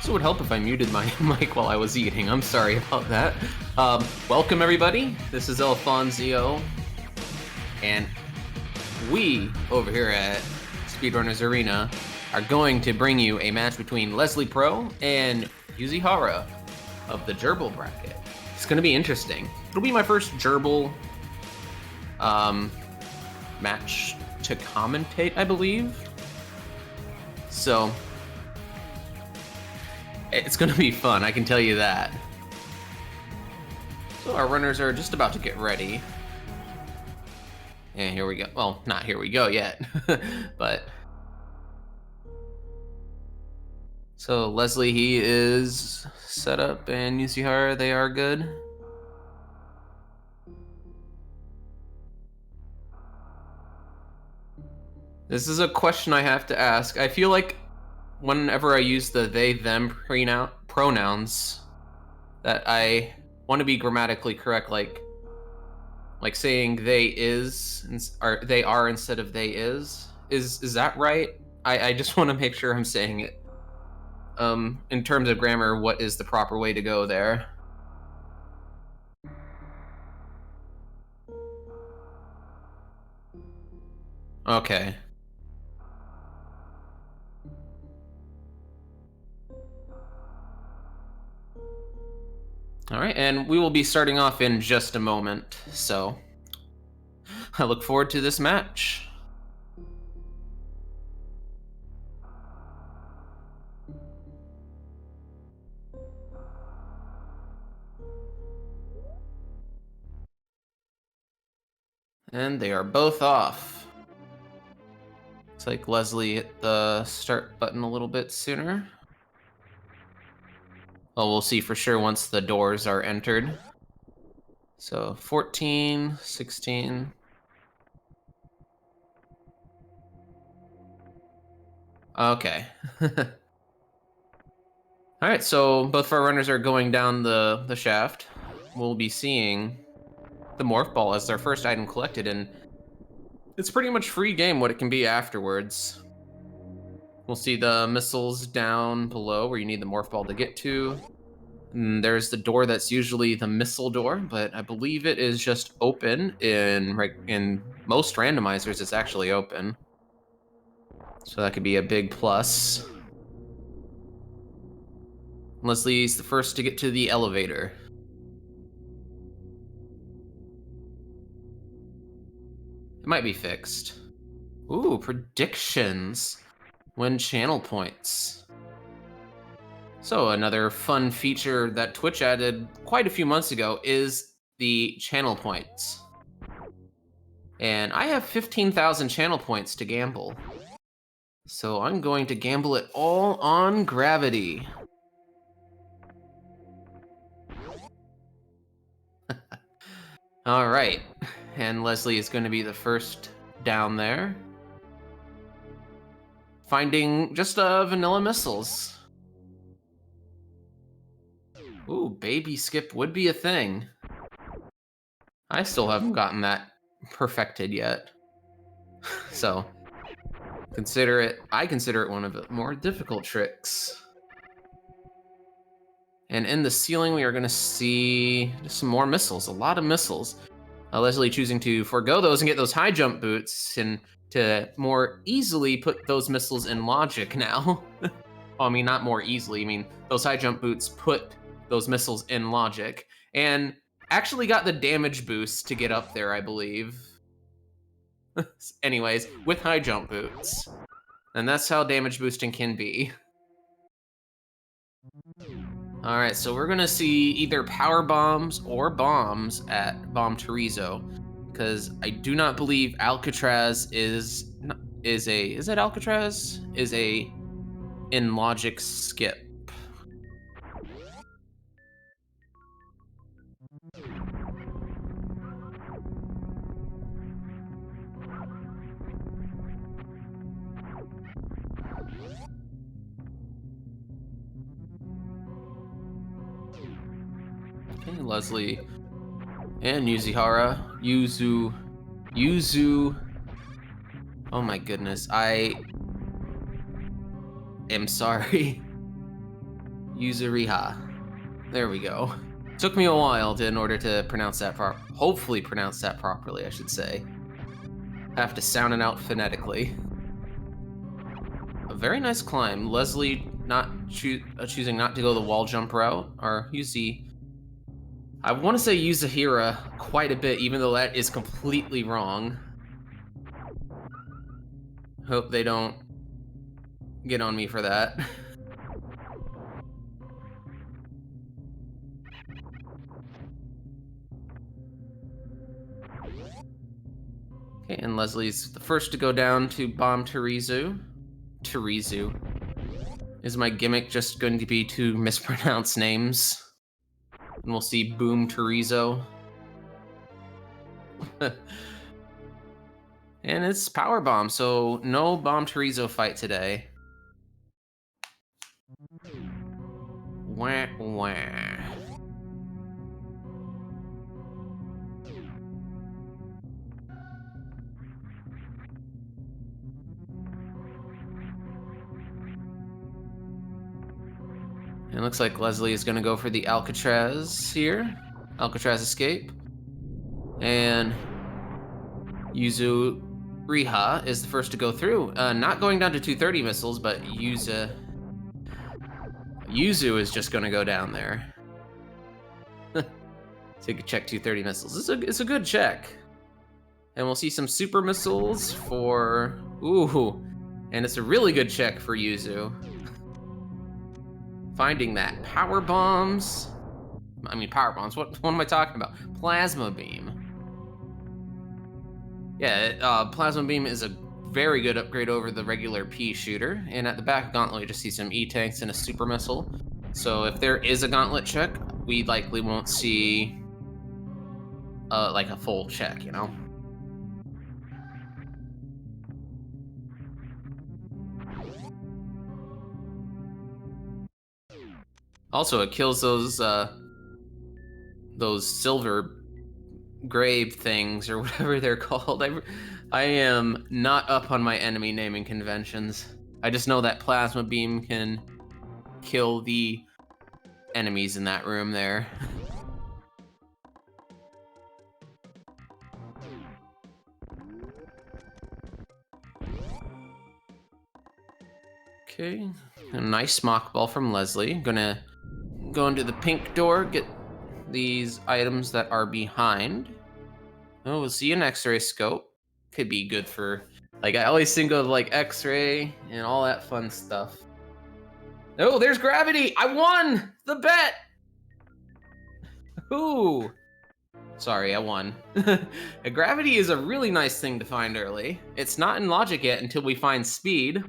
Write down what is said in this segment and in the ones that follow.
This would help if I muted my mic while I was eating. I'm sorry about that. Welcome, everybody. This is Alfonso, and we, over here at Speedrunners Arena, are going to bring you a match between Leslie Pro and Yuzuriha of the Gerbil bracket. It's going to be interesting. It'll be my first Gerbil match to commentate, I believe. So it's going to be fun, I can tell you that. So our runners are just about to get ready. And here we go. Well, not here we go yet, but. So Leslie, he is set up, and Yuzuriha, they are good. This is a question I have to ask. I feel like whenever I use the they, them pronouns, that I want to be grammatically correct, like saying they is, or they are instead of they is. Is that right? I just want to make sure I'm saying it. In terms of grammar, what is the proper way to go there? Okay. All right, and we will be starting off in just a moment, so I look forward to this match. And they are both off. Looks like Leslie hit the start button a little bit sooner. Well, we'll see for sure once the doors are entered. So 14, 16. Okay. All right, so both of our runners are going down the shaft. We'll be seeing the morph ball as their first item collected, and it's pretty much free game what it can be afterwards. We'll see the missiles down below where you need the morph ball to get to. And there's the door that's usually the missile door, but I believe it is just open in most randomizers. It's actually open, so that could be a big plus. Leslie's the first to get to the elevator. It might be fixed. Ooh, predictions. Win channel points. So another fun feature that Twitch added quite a few months ago is the channel points. And I have 15,000 channel points to gamble. So I'm going to gamble it all on gravity. All right, and Leslie is going to be the first down there. Finding just vanilla missiles. Ooh, baby skip would be a thing. I still haven't gotten that perfected yet. So, I consider it one of the more difficult tricks. And in the ceiling, we are going to see some more missiles, a lot of missiles. Leslie choosing to forego those and get those high jump boots and to more easily put those missiles in logic now. Well, I mean, not more easily. I mean, those high jump boots put those missiles in logic and actually got the damage boost to get up there, I believe. Anyways, with high jump boots. And that's how damage boosting can be. All right, so we're gonna see either power bombs or bombs at Bomb Torizo, because I do not believe Alcatraz is a in logic skip. Okay, Leslie and Yuzuriha. Yuzu. Oh my goodness, I am sorry. Yuzuriha. There we go. Took me a while in order to pronounce that hopefully pronounce that properly, I should say. Have to sound it out phonetically. A very nice climb. Leslie not choosing not to go the wall jump route, or I want to say Yuzuriha quite a bit, even though that is completely wrong. Hope they don't get on me for that. Okay, and Leslie's the first to go down to bomb Terizu. Terizu. Is my gimmick just going to be to mispronounce names? And we'll see Boom Terizo. And it's Power Bomb, so no Bomb Terizo fight today. Wah, wah. It looks like Leslie is going to go for the Alcatraz here. Alcatraz escape. And Yuzuriha is the first to go through. Not going down to 230 missiles, but Yuzu is just going to go down there. Take a check 230 missiles. It's a good check. And we'll see some super missiles for... Ooh. And it's a really good check for Yuzu. Finding that power bombs. I mean, power bombs. What am I talking about? Plasma beam. Yeah, plasma beam is a very good upgrade over the regular pea shooter. And at the back of Gauntlet, you just see some E-tanks and a super missile. So if there is a Gauntlet check, we likely won't see like a full check, you know? Also, it kills those silver grave things or whatever they're called. I am not up on my enemy naming conventions. I just know that plasma beam can kill the enemies in that room there. Okay, a nice mock ball from Leslie. Gonna go into the pink door, get these items that are behind. Oh, we'll see an X-ray scope. Could be good for, like, I always think of like X-ray and all that fun stuff. Oh, there's gravity! I won the bet! Ooh. Sorry, I won. Gravity is a really nice thing to find early. It's not in logic yet until we find speed.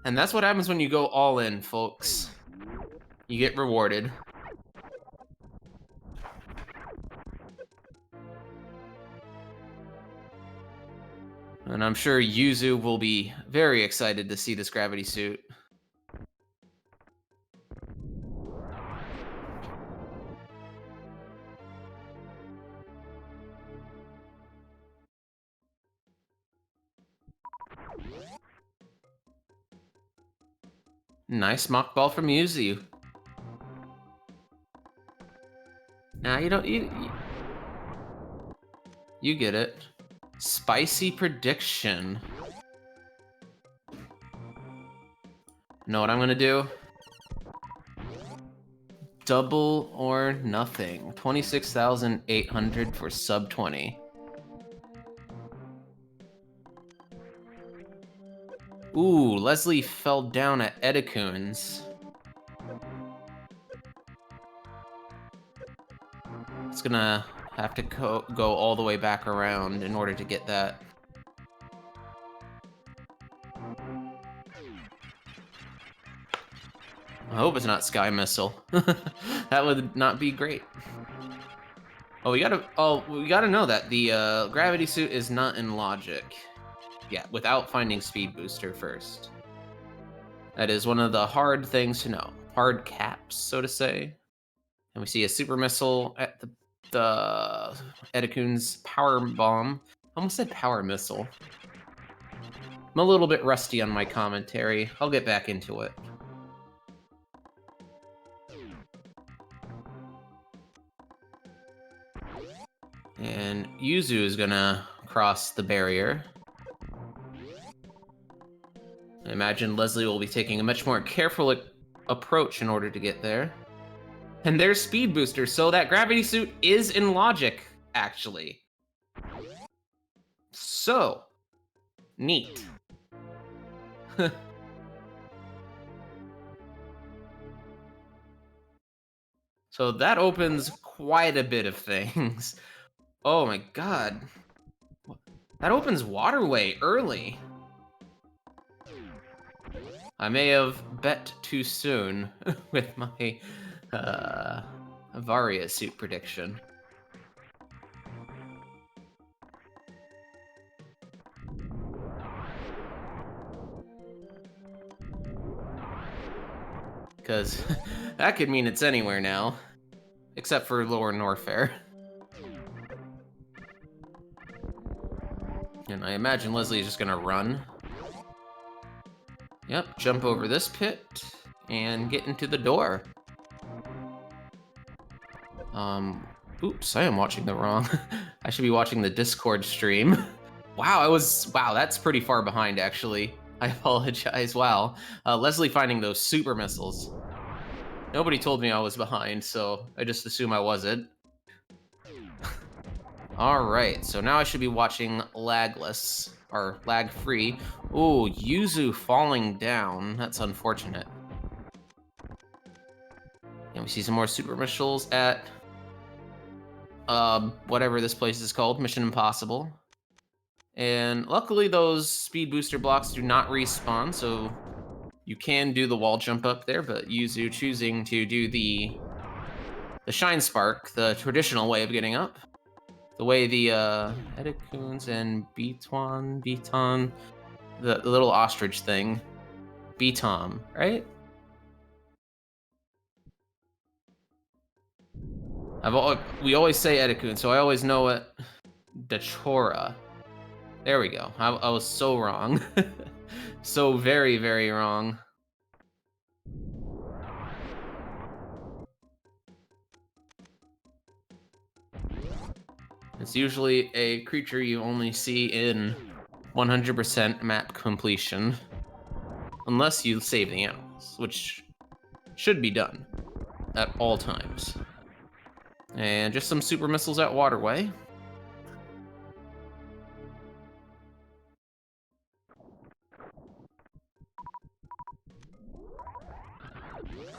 And that's what happens when you go all in, folks. You get rewarded. And I'm sure Yuzu will be very excited to see this gravity suit. Nice mock ball from Yuzu. Nah, you don't... You get it. Spicy prediction. Know what I'm gonna do? Double or nothing. 26,800 for sub 20. Ooh, Leslie fell down at Edicoon's. It's gonna have to go all the way back around in order to get that. I hope it's not Sky Missile. That would not be great. Oh, we gotta know that the gravity suit is not in logic. Yeah, without finding Speed Booster first. That is one of the hard things to know. Hard caps, so to say. And we see a super missile at the Edakun's power bomb. I almost said power missile. I'm a little bit rusty on my commentary. I'll get back into it. And Yuzu is gonna cross the barrier. I imagine Leslie will be taking a much more careful approach in order to get there. And there's Speed Booster, so that gravity suit is in logic, actually. So, neat. So that opens quite a bit of things. Oh my god. That opens Waterway early. I may have bet too soon with my Varia suit prediction. Because that could mean it's anywhere now. Except for Lower Norfair. And I imagine Leslie is just gonna run. Yep, jump over this pit and get into the door. Oops, I am watching the wrong. I should be watching the Discord stream. Wow, that's pretty far behind, actually. I apologize, wow. Leslie finding those super missiles. Nobody told me I was behind, so I just assume I wasn't. Alright, so now I should be watching lagless, or lag-free. Ooh, Yuzu falling down. That's unfortunate. And we see some more super missiles at whatever this place is called, Mission Impossible. And luckily those speed booster blocks do not respawn, so you can do the wall jump up there, but Yuzu choosing to do the Shine Spark, the traditional way of getting up. The way the Edakuns and Beton, the little ostrich thing, Betom, right? We always say Edakun, so I always know it. Dachora. There we go. I was so wrong. So very, very wrong. It's usually a creature you only see in 100% map completion. Unless you save the animals, which should be done at all times. And just some super missiles at Waterway.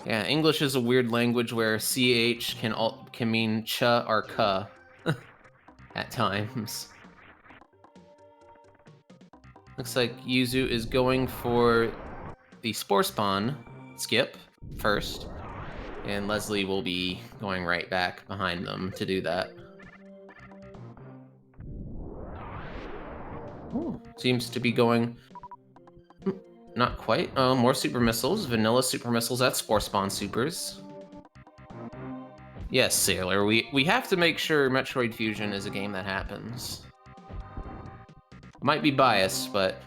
Yeah, English is a weird language where CH can mean ch or ka at times. Looks like Yuzu is going for the Spore Spawn skip first, and Leslie will be going right back behind them to do that. Ooh, seems to be going... Not quite. More super missiles. Vanilla super missiles at Spore Spawn supers. Yes, Sailor. We have to make sure Metroid Fusion is a game that happens. Might be biased, but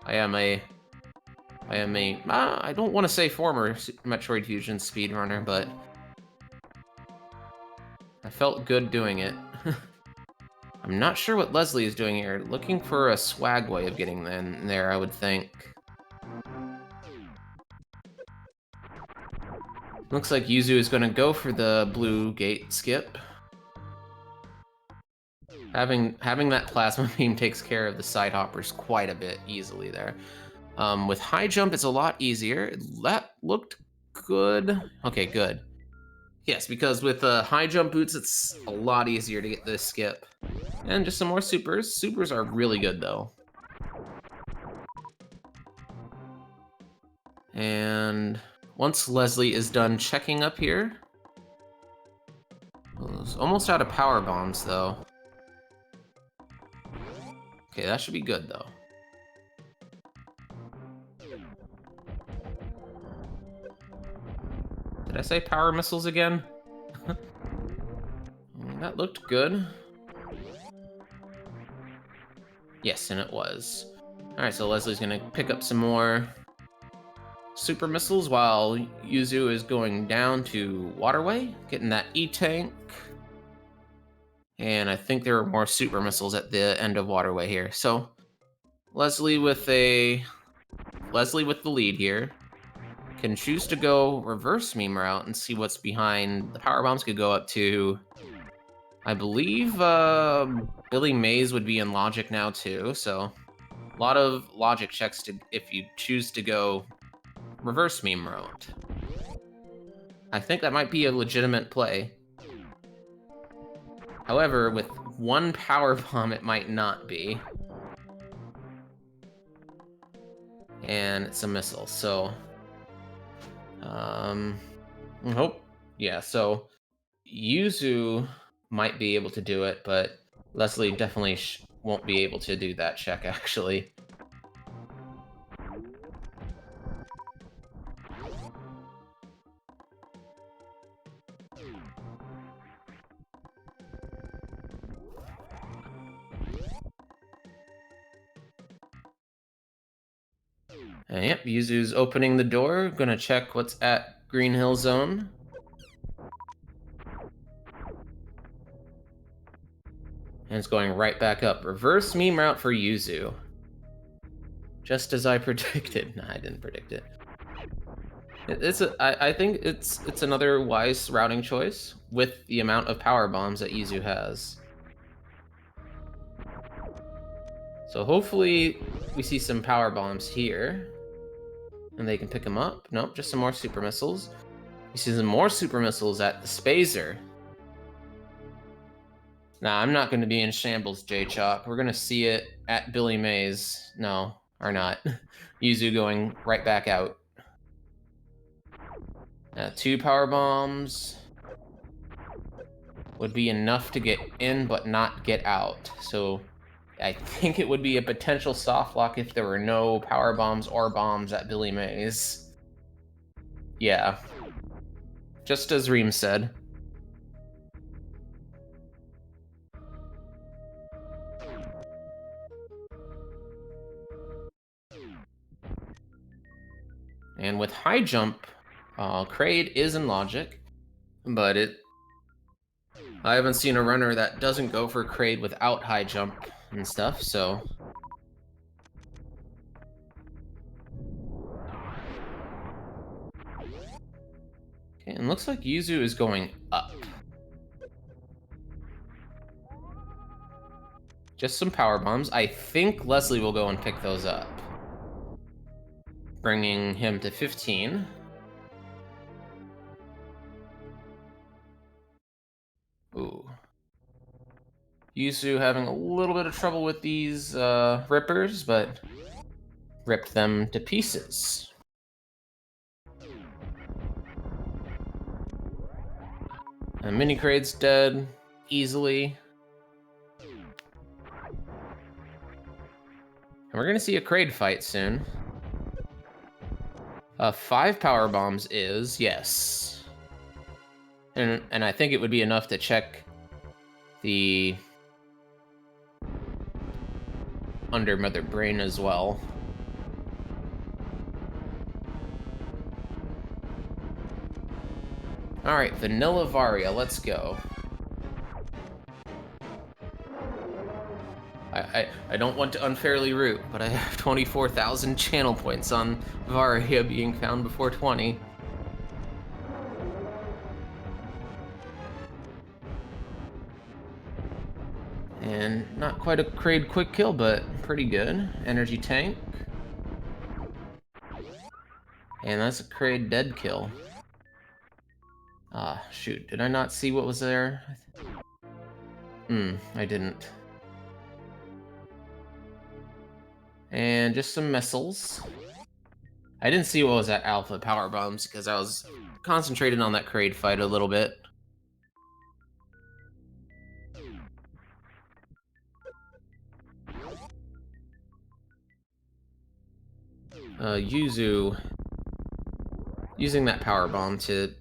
I don't want to say former Metroid Fusion speedrunner, but I felt good doing it. I'm not sure what Leslie is doing here. Looking for a swag way of getting in there, I would think. Looks like Yuzu is going to go for the blue gate skip. Having that plasma beam takes care of the side hoppers quite a bit easily there. With high jump, it's a lot easier. That looked good. Okay, good. Yes, because with high jump boots, it's a lot easier to get this skip. And just some more supers. Supers are really good, though. And once Leslie is done checking up here... Almost out of power bombs, though. Okay, that should be good, though. Did I say power missiles again? That looked good. Yes, and it was. Alright, so Leslie's gonna pick up some more super missiles while Yuzu is going down to Waterway, getting that E-tank. And I think there are more super missiles at the end of Waterway here. So Leslie with the lead here. Can choose to go reverse meme route and see what's behind. The power bombs could go up to, I believe, Billy Mays would be in logic now too. So a lot of logic checks to if you choose to go reverse meme route. I think that might be a legitimate play. However, with one power bomb, it might not be. And it's a missile, so... yeah, so Yuzu might be able to do it, but Leslie definitely won't be able to do that check, actually. And yep, Yuzu's opening the door, gonna check what's at Green Hill Zone. And it's going right back up. Reverse meme route for Yuzu. Just as I predicted. Nah, I didn't predict it. I think it's another wise routing choice with the amount of power bombs that Yuzu has. So hopefully we see some power bombs here. And they can pick them up. Nope, just some more super missiles. We see some more super missiles at the Spazer. Nah, I'm not going to be in shambles, J-Chalk. We're going to see it at Billy Mays. No, or not. Yuzu going right back out. 2 power bombs would be enough to get in, but not get out. So I think it would be a potential soft lock if there were no power bombs or bombs at Billy Mays. Yeah. Just as Reem said. And with high jump, Kraid is in logic, but I haven't seen a runner that doesn't go for Kraid without high jump and stuff, so... Okay, and looks like Yuzu is going up. Just some power bombs. I think Leslie will go and pick those up. Bringing him to 15. Ooh. Yuzu having a little bit of trouble with these rippers, but ripped them to pieces. And Mini Kraid's dead easily. And we're gonna see a Kraid fight soon. 5 power bombs is, yes. And I think it would be enough to check the under Mother Brain as well. Alright, Vanilla Varia, let's go. I don't want to unfairly root, but I have 24,000 channel points on Varia being found before 20. And not quite a Kraid quick kill, but pretty good. Energy tank. And that's a Kraid dead kill. Ah, shoot. Did I not see what was there? I didn't. And just some missiles. I didn't see what was at Alpha Power Bombs because I was concentrated on that Kraid fight a little bit. Yuzu using that power bomb to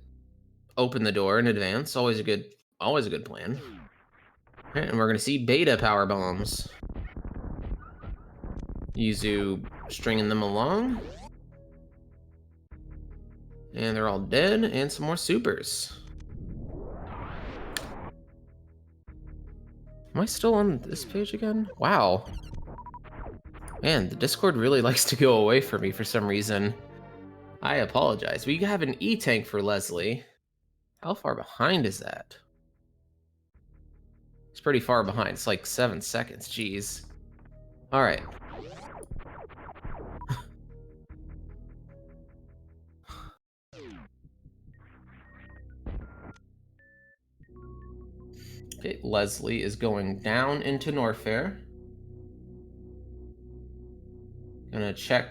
open the door in advance, always a good plan. All right, and we're gonna see beta power bombs. Yuzu stringing them along. And they're all dead, and some more supers. Am I still on this page again? Wow. Man, the Discord really likes to go away from me for some reason. I apologize. We have an E-tank for Leslie. How far behind is that? It's pretty far behind. It's like 7 seconds. Jeez. All right. Okay, Leslie is going down into Norfair. Gonna check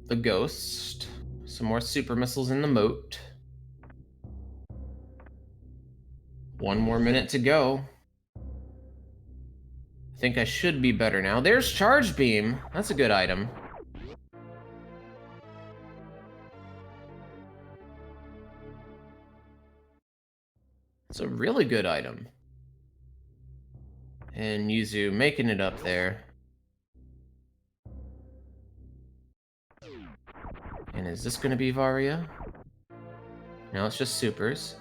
the ghost. Some more super missiles in the moat. 1 more minute to go. I think I should be better now. There's Charge Beam. That's a good item. It's a really good item. And Yuzu making it up there. And is this going to be Varia? No, it's just supers.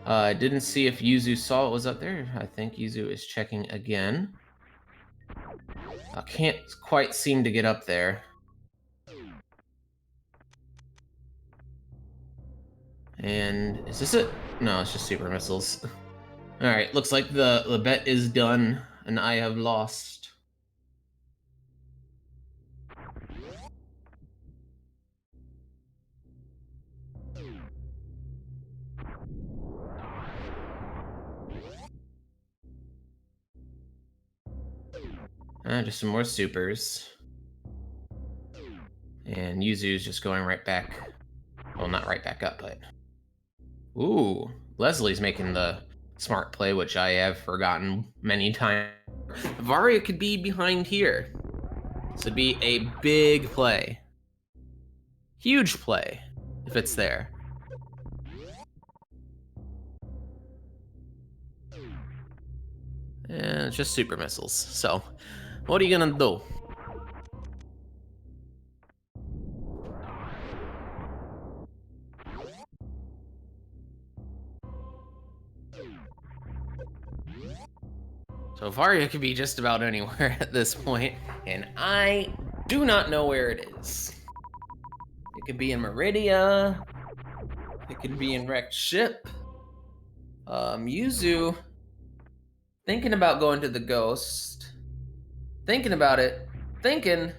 I didn't see if Yuzu saw what was up there. I think Yuzu is checking again. I can't quite seem to get up there. And is this it? No, it's just super missiles. Alright, looks like the bet is done, and I have lost. Just some more supers. And Yuzu's just going right back. Well, not right back up, but... Ooh, Leslie's making the smart play, which I have forgotten many times. Varia could be behind here. This would be a big play. Huge play, if it's there. And it's just super missiles. So, what are you gonna do? So Varia could be just about anywhere at this point, and I do not know where it is. It could be in Meridia. It could be in Wrecked Ship. Yuzu thinking about going to the Ghost. Thinking about it. Thinking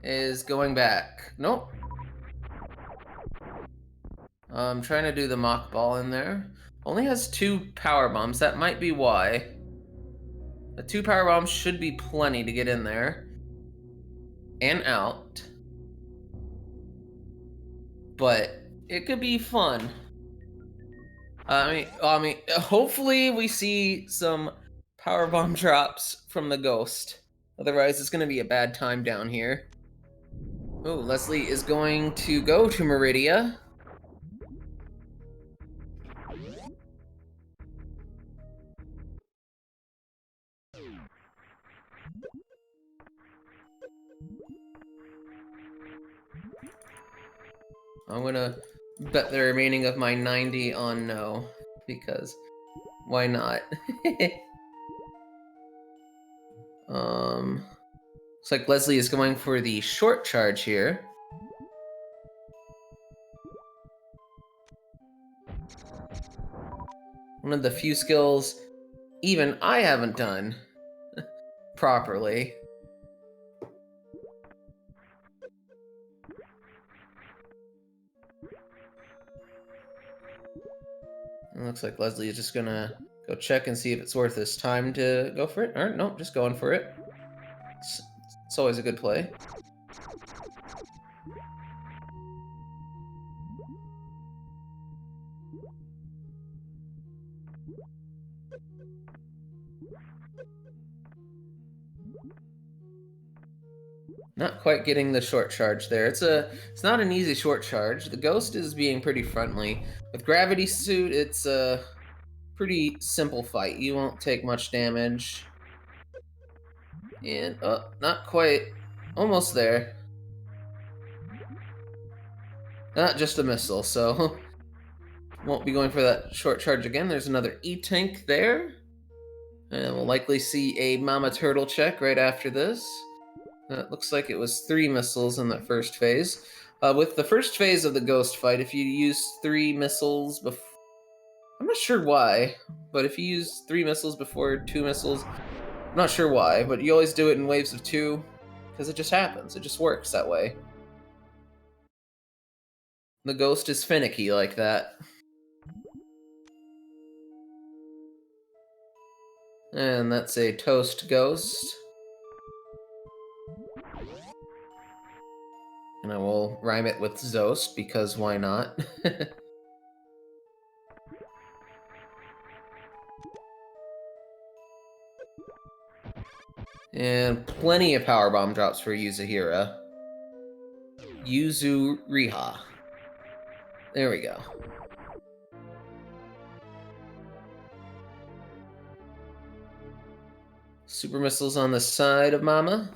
is going back. Nope. I'm trying to do the mock ball in there. Only has 2 power bombs. That might be why. The 2 power bombs should be plenty to get in there and out. But it could be fun. I mean, hopefully we see some power bomb drops from the Ghost. Otherwise, it's going to be a bad time down here. Oh, Leslie is going to go to Meridia. I'm gonna bet the remaining of my 90 on no, because why not? Looks like Leslie is going for the short charge here. One of the few skills even I haven't done properly. It looks like Leslie is just gonna go check and see if it's worth his time to go for it. Or nope, just going for it. It's always a good play. Not quite getting the short charge there. It's not an easy short charge. The ghost is being pretty friendly. With gravity suit, it's a pretty simple fight. You won't take much damage. And not quite. Almost there. Not just a missile, so won't be going for that short charge again. There's another E-Tank there. And we'll likely see a Mama Turtle check right after this. It looks like it was 3 missiles in that first phase. With the first phase of the ghost fight, if you use 3 missiles before... I'm not sure why, but if you use 3 missiles before 2 missiles, I'm not sure why, but you always do it in waves of 2, because it just happens. It just works that way. The ghost is finicky like that. And that's a toast ghost. And I will rhyme it with Zost, because why not? And plenty of power bomb drops for Yuzuriha. Yuzuriha. There we go. Super missiles on the side of Mama.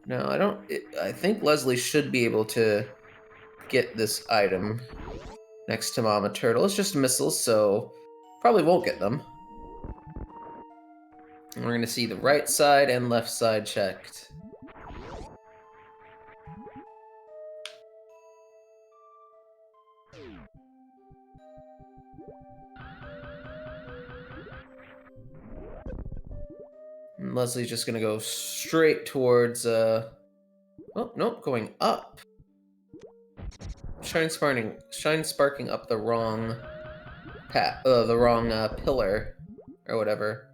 No, I don't... I think Leslie should be able to get this item next to Mama Turtle. It's just missiles, so probably won't get them. And we're going to see the right side and left side checked. And Leslie's just going to go straight towards... Oh, nope, going up. Shine sparking up the wrong pillar, or whatever.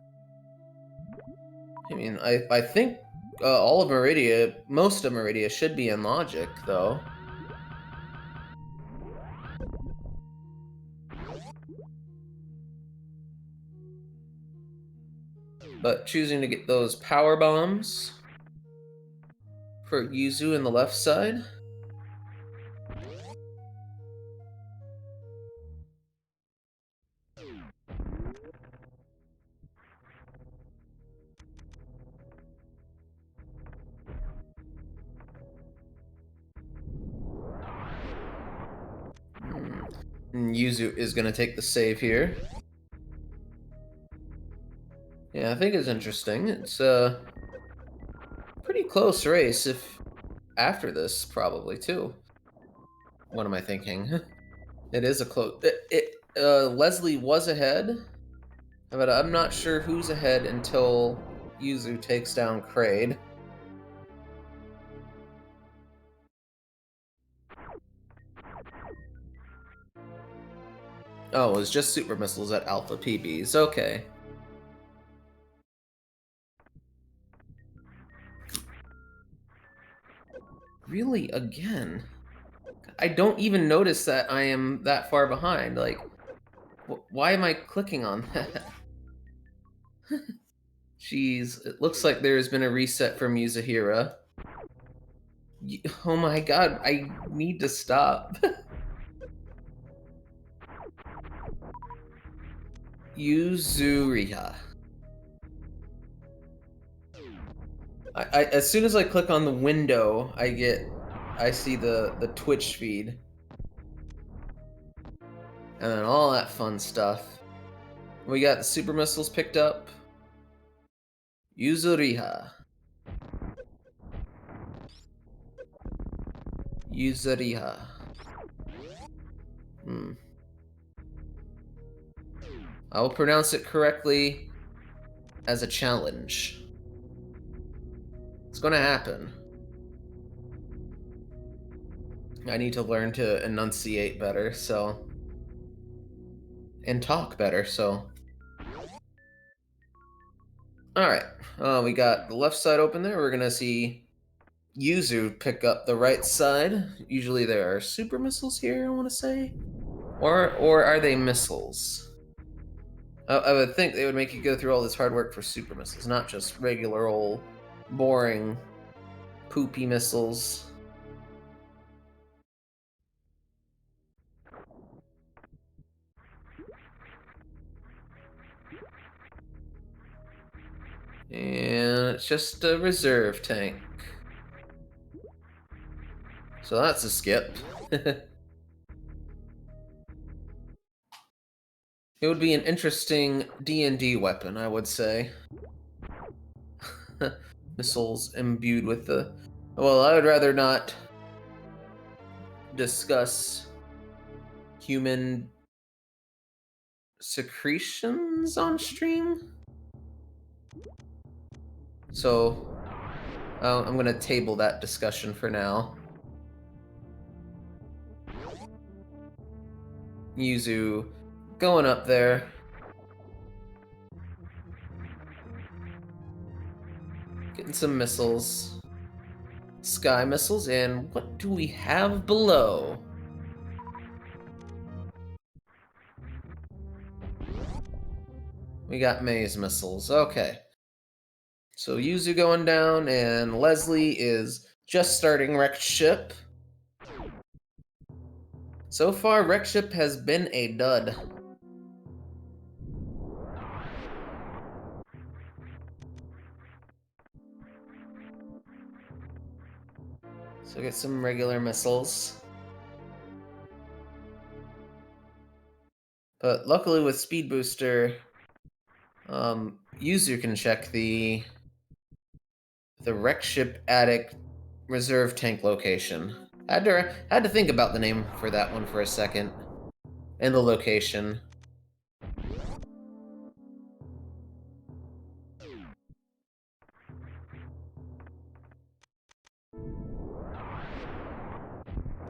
I mean, I think all of Meridia, most of Meridia should be in logic, though. But choosing to get those power bombs for Yuzu in the left side. And Yuzu is going to take the save here. Yeah, I think it's interesting. It's a pretty close race if after this, probably, too. What am I thinking? It is a close... Leslie was ahead, but I'm not sure who's ahead until Yuzu takes down Kraid. Oh, it was just super missiles at Alpha PBs. Okay. Really? Again? I don't even notice that I am that far behind. Like, why am I clicking on that? Jeez, it looks like there has been a reset from Yuzuriha. Oh my god, I need to stop. Yuzuriha. As soon as I click on the window, I see the Twitch feed. And then all that fun stuff. We got the super missiles picked up. Yuzuriha. Yuzuriha. I will pronounce it correctly as a challenge. It's gonna happen. I need to learn to enunciate better, so... and talk better, so... Alright, we got the left side open there. We're gonna see Yuzu pick up the right side. Usually there are super missiles here, I want to say. Or are they missiles? I would think they would make you go through all this hard work for super missiles, not just regular old boring poopy missiles. And it's just a reserve tank. So that's a skip. It would be an interesting D&D weapon, I would say. Missiles imbued with the... Well, I would rather not discuss human secretions on stream. So, I'm gonna table that discussion for now. Yuzu going up there. Getting some missiles. Sky missiles, and what do we have below? We got maze missiles, okay. So Yuzu going down, and Leslie is just starting Wrecked Ship. So far, Wrecked Ship has been a dud. So get some regular missiles. But luckily with Speed Booster, Yuzu can check the Wreck Ship Attic reserve tank location. I had to think about the name for that one for a second. And the location.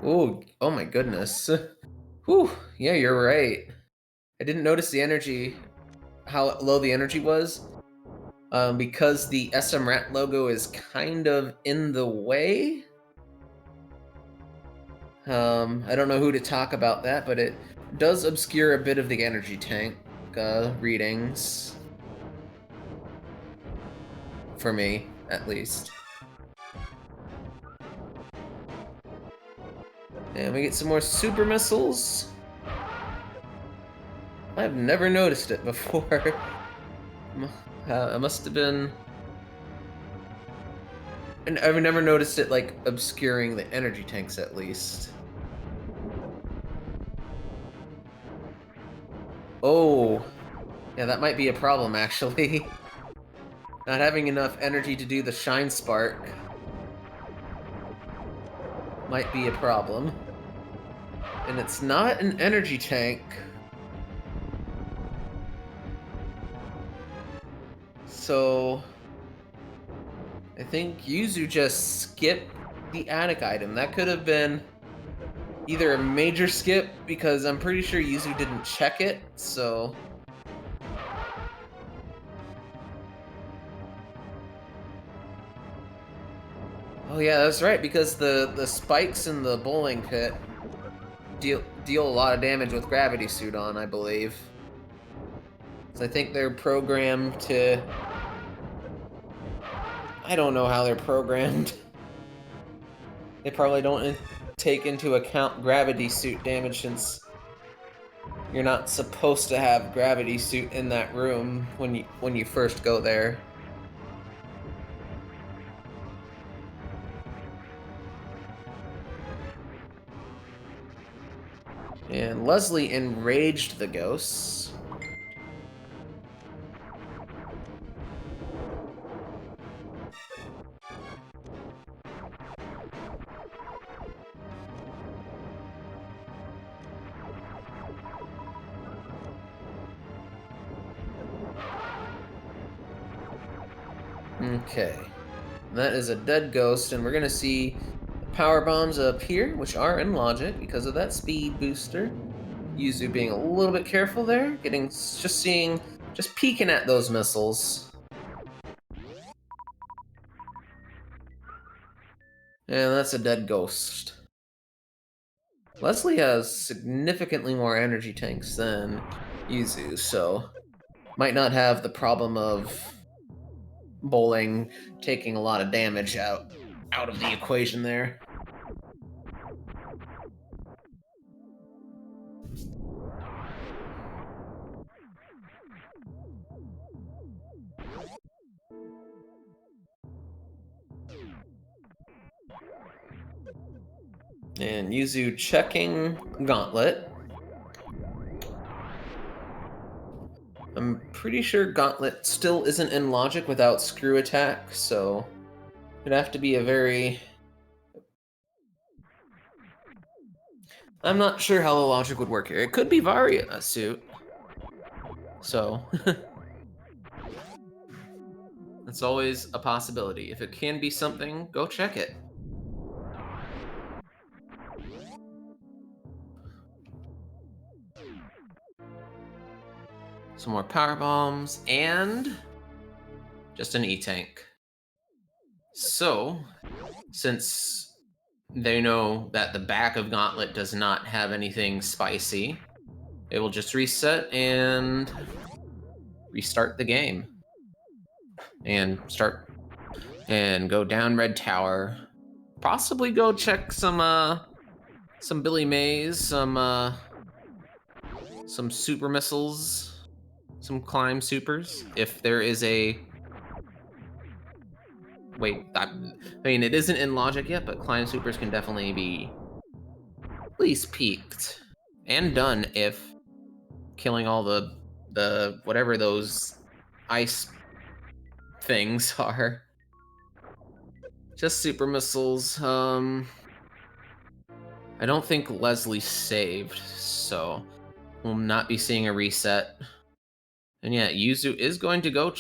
Ooh, oh my goodness. Whew, yeah, you're right. I didn't notice the energy, how low the energy was. Because the SMRAT logo is kind of in the way. I don't know who to talk about that, but it does obscure a bit of the energy tank readings. For me, at least. And we get some more super missiles. I've never noticed it before. I must have been... And I've never noticed it, like, obscuring the energy tanks, at least. Oh. Yeah, that might be a problem, actually. Not having enough energy to do the Shine Spark might be a problem. And it's not an energy tank. So... I think Yuzu just skipped the attic item. That could have been either a major skip, because I'm pretty sure Yuzu didn't check it, so... Oh yeah, that's right, because the spikes in the bowling pit deal a lot of damage with Gravity Suit on, I believe. So I think they're programmed to... I don't know how they're programmed. They probably don't take into account Gravity Suit damage, since you're not supposed to have Gravity Suit in that room when you first go there. And Leslie enraged the ghosts. Okay. That is a dead ghost, and we're gonna see the power bombs up here, which are in logic because of that speed booster. Yuzu being a little bit careful there, just peeking at those missiles. And that's a dead ghost. Leslie has significantly more energy tanks than Yuzu, so might not have the problem of bowling taking a lot of damage out of the equation there. And Yuzu checking Gauntlet. I'm pretty sure Gauntlet still isn't in logic without Screw Attack, so it'd have to be a very... I'm not sure how the logic would work here. It could be Varia suit. So... It's always a possibility. If it can be something, go check it. Some more power bombs, and just an E-Tank. So, since they know that the back of Gauntlet does not have anything spicy, it will just reset and restart the game. And go down Red Tower. Possibly go check some Billy Mays, some super missiles, some climb supers, if there is a... Wait, I mean, it isn't in logic yet, but climb supers can definitely be at least peaked and done if killing all the whatever those ice things are. Just super missiles. I don't think Leslie saved, so we'll not be seeing a reset. And yeah, Yuzu is going to go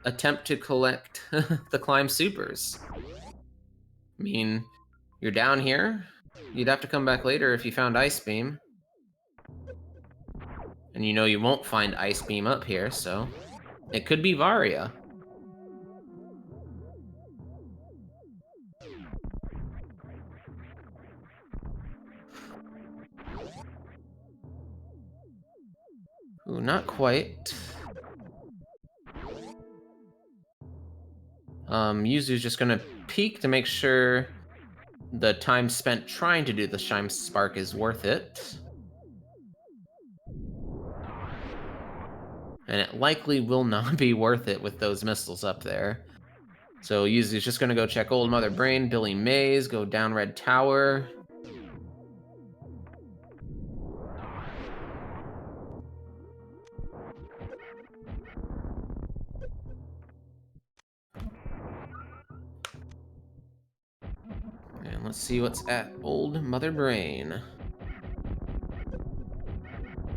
attempt to collect the climb supers. I mean, you're down here. You'd have to come back later if you found Ice Beam. And you know you won't find Ice Beam up here, so it could be Varia. Ooh, not quite. Yuzu's just gonna peek to make sure the time spent trying to do the Shine Spark is worth it. And it likely will not be worth it with those missiles up there. So Yuzu's just gonna go check Old Mother Brain, Billy Mays, go down Red Tower. And let's see what's at Old Mother Brain.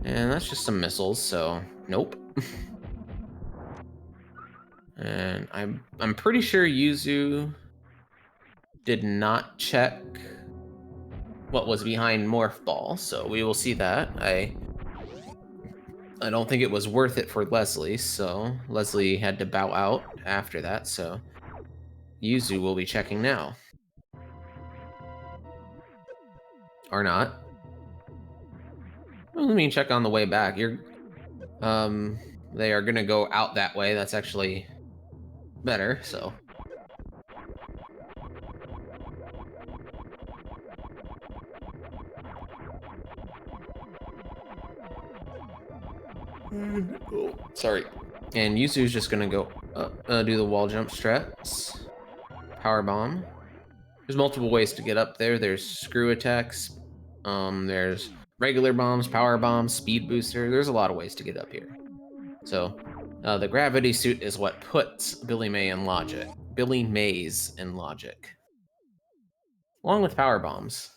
And that's just some missiles, so nope. And I'm pretty sure Yuzu did not check what was behind Morph Ball, so we will see that. I don't think it was worth it for Leslie, so Leslie had to bow out after that, so Yuzu will be checking now. Or not. Well, I mean, check on the way back. They are gonna go out that way. That's actually better, so. Oh, sorry. And Yuzu's just gonna go do the wall jump strats. Power bomb. There's multiple ways to get up there. There's screw attacks. There's regular bombs, power bombs, speed booster. There's a lot of ways to get up here. So the gravity suit is what puts Billy Mays in logic. Along with power bombs.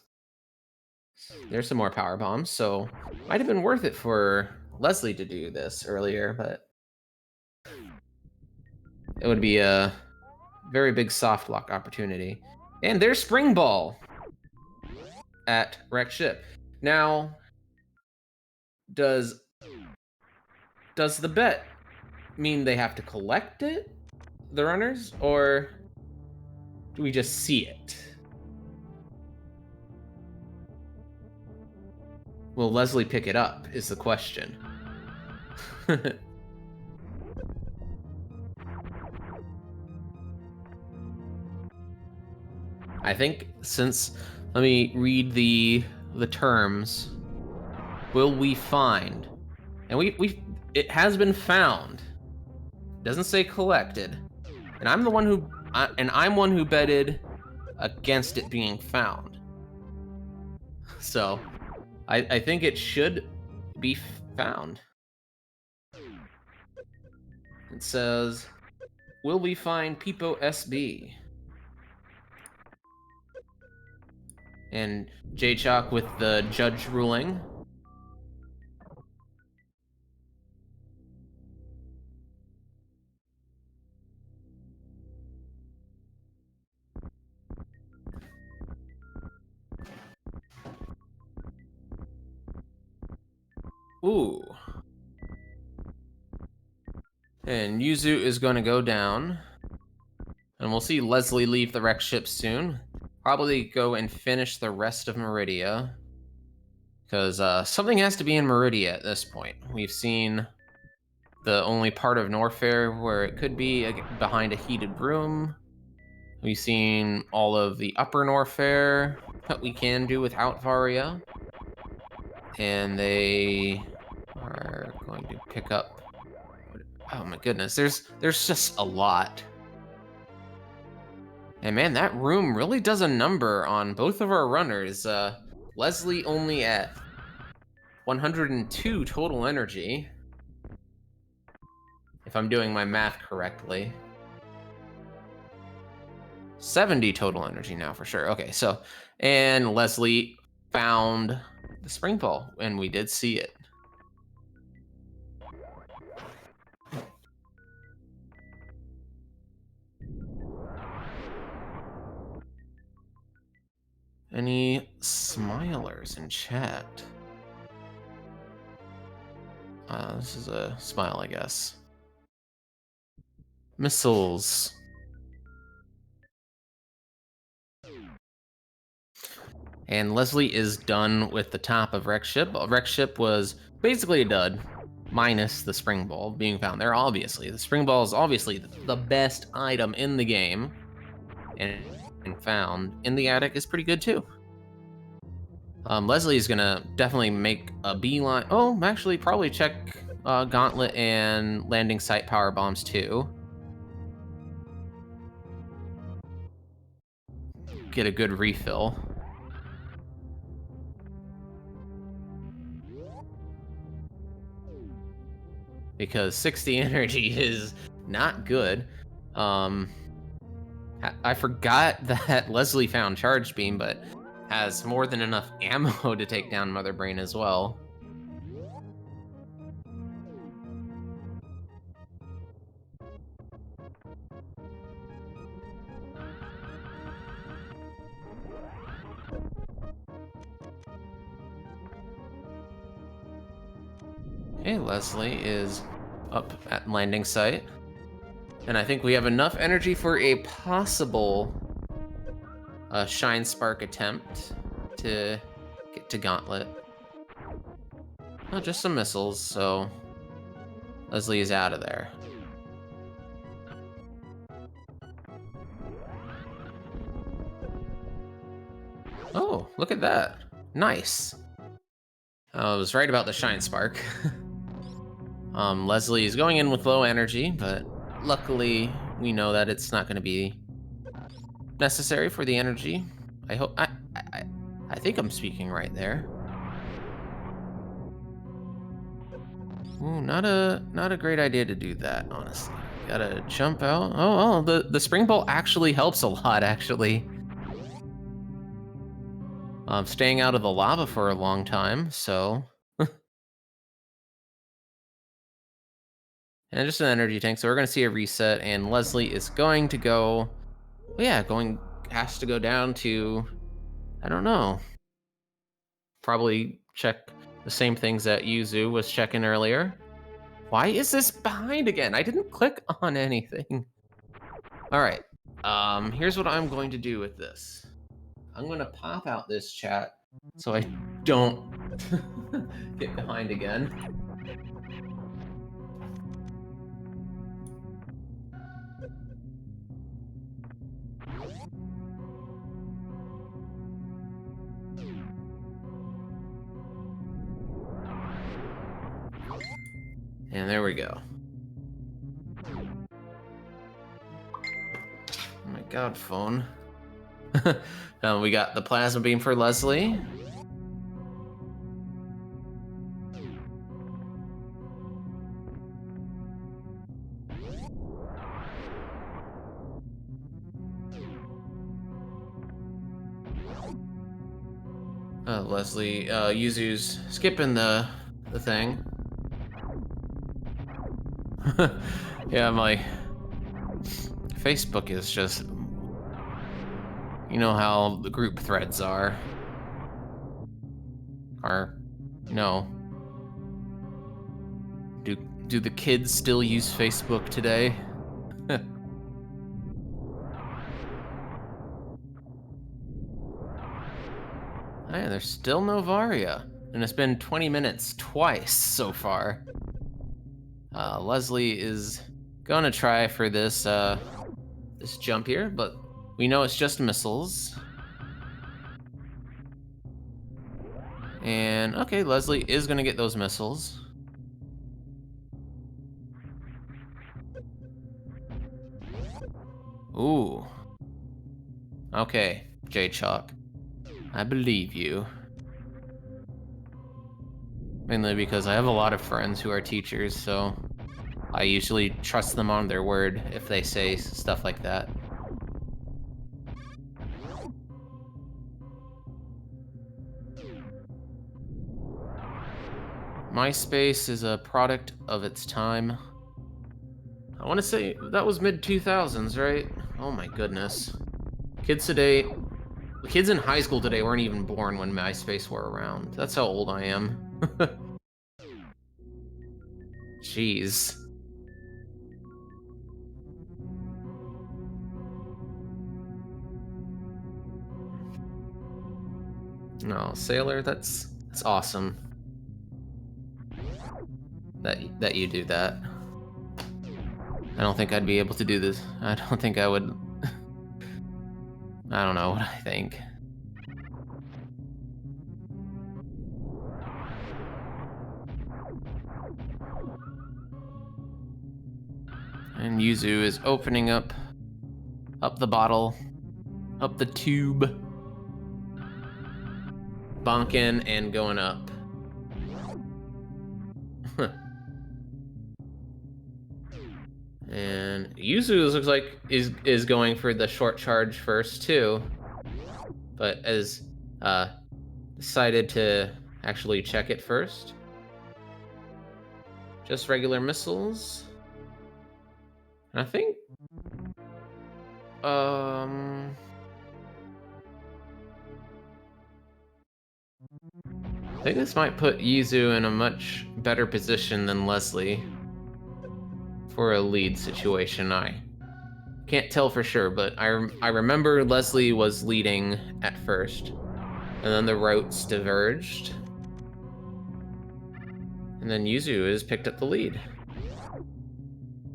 There's some more power bombs, so might have been worth it for Leslie to do this earlier, but it would be a very big soft lock opportunity. And there's Spring Ball at Wreck Ship. Now, does the bet mean they have to collect it, the runners, or do we just see it? Will Leslie pick it up, is the question. I think let me read the terms. Will we find? And it has been found. It doesn't say collected. And I'm one who betted against it being found. So, I think it should be found. It says, will we find Peepo SB? And J-Chalk with the judge ruling. Ooh. And Yuzu is going to go down. And we'll see Leslie leave the wreck ship soon. Probably go and finish the rest of Meridia. Because something has to be in Meridia at this point. We've seen the only part of Norfair where it could be behind a heated room. We've seen all of the upper Norfair that we can do without Varia. And they are going to pick up... Oh my goodness, there's just a lot. And man, that room really does a number on both of our runners. Leslie only at 102 total energy, if I'm doing my math correctly. 70 total energy now for sure. Okay, so, and Leslie found the spring ball, and we did see it. Any smilers in chat? This is a smile, I guess. Missiles. And Leslie is done with the top of Wreck Ship. Wreck Ship was basically a dud, minus the spring ball being found there, obviously. The spring ball is obviously the best item in the game, and found in the attic is pretty good too. Leslie is gonna definitely make a beeline. Oh, actually, probably check Gauntlet and landing site power bombs too. Get a good refill. Because 60 energy is not good. I forgot that Leslie found Charge Beam, but has more than enough ammo to take down Mother Brain as well. Okay, Leslie is up at landing site. And I think we have enough energy for a possible Shine Spark attempt to get to Gauntlet. Oh, just some missiles, so Leslie is out of there. Oh, look at that. Nice. I was right about the Shine Spark. Leslie is going in with low energy, but luckily we know that it's not going to be necessary for the energy. I hope I think I'm speaking right there. Ooh, not a great idea to do that, honestly. Gotta jump out. Oh, the spring ball actually helps a lot, actually. Staying out of the lava for a long time, so. And just an energy tank, so we're gonna see a reset, and Leslie is going to go, well, yeah, has to go down to, I don't know. Probably check the same things that Yuzu was checking earlier. Why is this behind again? I didn't click on anything. All right, Here's what I'm going to do with this. I'm gonna pop out this chat so I don't get behind again. And there we go. Oh my god, phone. We got the plasma beam for Leslie. Leslie, Yuzu's skipping the thing. Yeah, my Facebook is just... You know how the group threads are. No. Do the kids still use Facebook today? Hey, there's still no Varia. And it's been 20 minutes twice so far. Leslie is gonna try for this, this jump here, but we know it's just missiles. And, okay, Leslie is gonna get those missiles. Ooh. Okay, J-Chalk. I believe you. Mainly because I have a lot of friends who are teachers, so I usually trust them on their word if they say stuff like that. MySpace is a product of its time. I want to say that was mid-2000s, right? Oh my goodness. Kids today... The kids in high school today weren't even born when MySpace were around. That's how old I am. Jeez. No, Sailor, that's awesome. That you do that. I don't think I'd be able to do this. I don't think I would... I don't know what I think. And Yuzu is opening up the bottle, up the tube, bonking and going up. And Yuzu looks like is going for the short charge first too, but has decided to actually check it first. Just regular missiles. And I think I think this might put Yuzu in a much better position than Leslie for a lead situation. I can't tell for sure, but I remember Leslie was leading at first, and then the routes diverged, and then Yuzu has picked up the lead.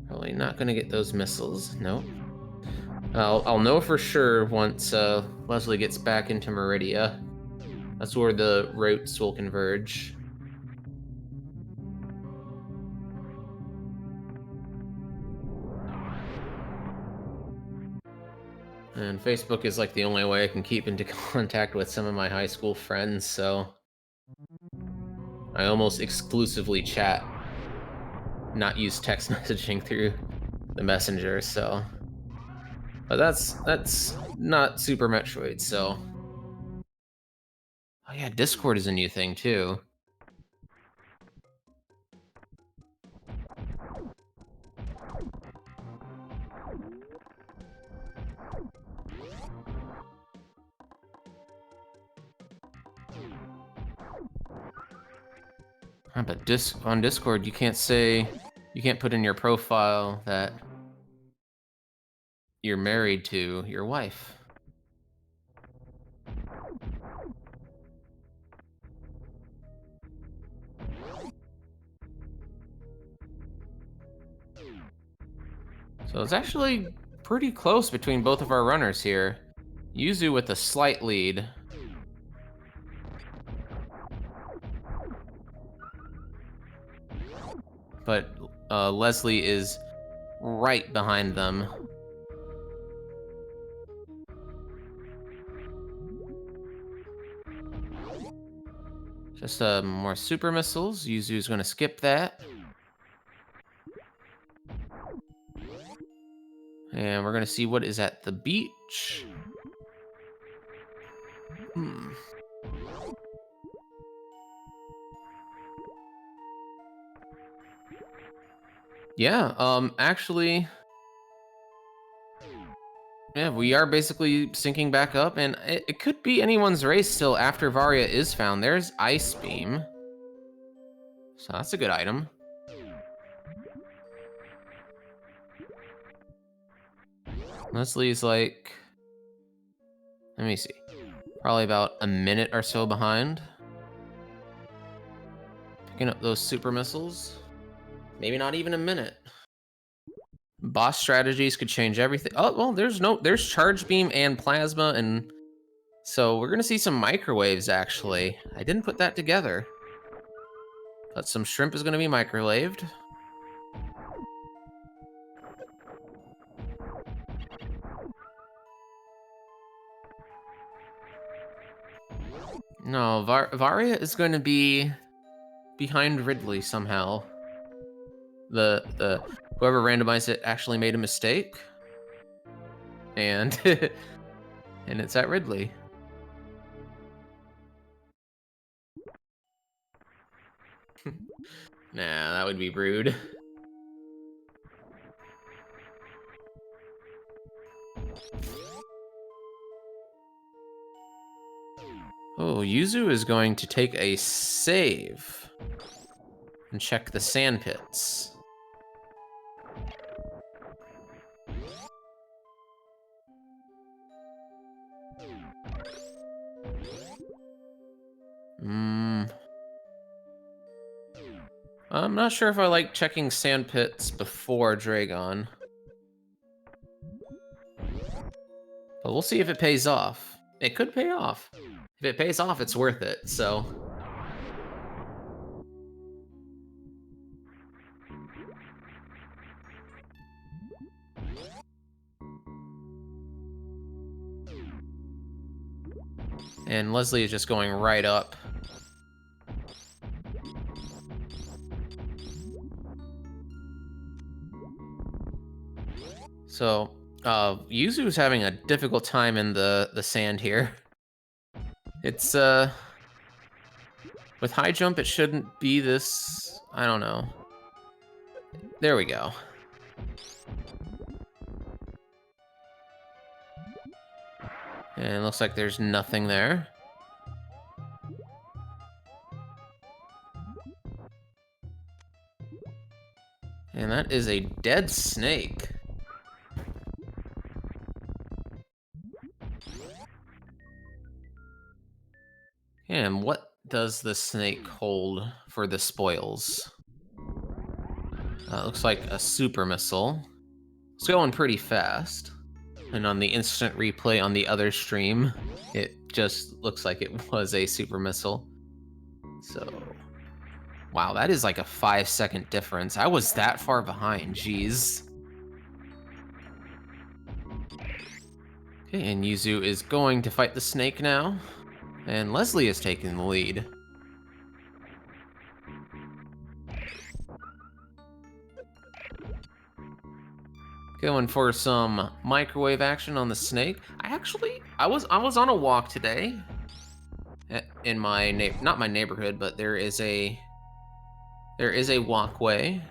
Probably not gonna get those missiles. Nope. I'll know for sure once Leslie gets back into Meridia. That's where the routes will converge. And Facebook is like the only way I can keep into contact with some of my high school friends, so I almost exclusively chat, not use text messaging through the messenger, so. But that's not Super Metroid, so. Oh yeah, Discord is a new thing too. But on Discord, you can't put in your profile that you're married to your wife. So it's actually pretty close between both of our runners here. Yuzu with a slight lead. But Leslie is right behind them. Just more super missiles. Yuzu's going to skip that. And we're going to see what is at the beach. Yeah, actually, yeah, we are basically syncing back up, and it could be anyone's race still after Varia is found. There's Ice Beam. So that's a good item. Leslie's like, let me see, probably about a minute or so behind. Picking up those super missiles. Maybe not even a minute. Boss strategies could change everything. Oh, well, there's charge beam and plasma, and so we're gonna see some microwaves actually. I didn't put that together. But some shrimp is gonna be microwaved. No, Varia is going to be behind Ridley somehow. The whoever randomized it actually made a mistake, and and it's at Ridley. Nah, that would be rude. Oh, Yuzu is going to take a save and check the sand pits. I'm not sure if I like checking sand pits before Dragon. But we'll see if it pays off. It could pay off. If it pays off, it's worth it, so. And Leslie is just going right up. So, Yuzu's having a difficult time in the sand here. It's, with high jump, it shouldn't be this, I don't know. There we go. And it looks like there's nothing there. And that is a dead snake. And what does the snake hold for the spoils? Looks like a super missile. It's going pretty fast. And on the instant replay on the other stream, it just looks like it was a super missile. So, wow, that is like a 5-second difference. I was that far behind, jeez. Okay, and Yuzu is going to fight the snake now. And Leslie is taking the lead. Going for some microwave action on the snake. I was on a walk today in my not my neighborhood, but there is a walkway,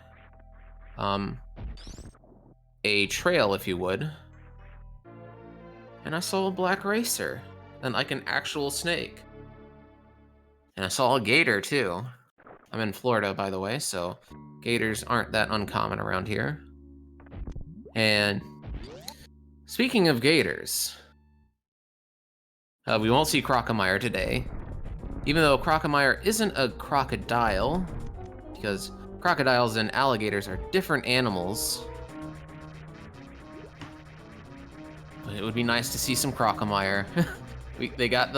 a trail, if you would, and I saw a black racer and like an actual snake, and I saw a gator too. I'm in Florida, by the way, so gators aren't that uncommon around here. And Speaking of gators, we won't see Crocomire today, even though Crocomire isn't a crocodile, because crocodiles and alligators are different animals. But it would be nice to see some Crocomire. They got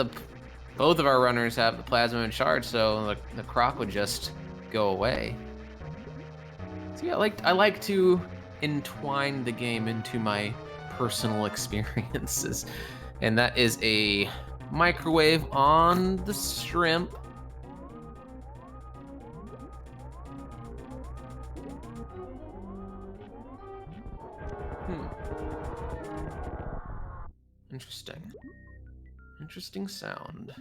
both of our runners have the plasma in charge, so the croc would just go away. So yeah, I like to entwine the game into my personal experiences. And that is a microwave on the shrimp. Interesting. Interesting sound.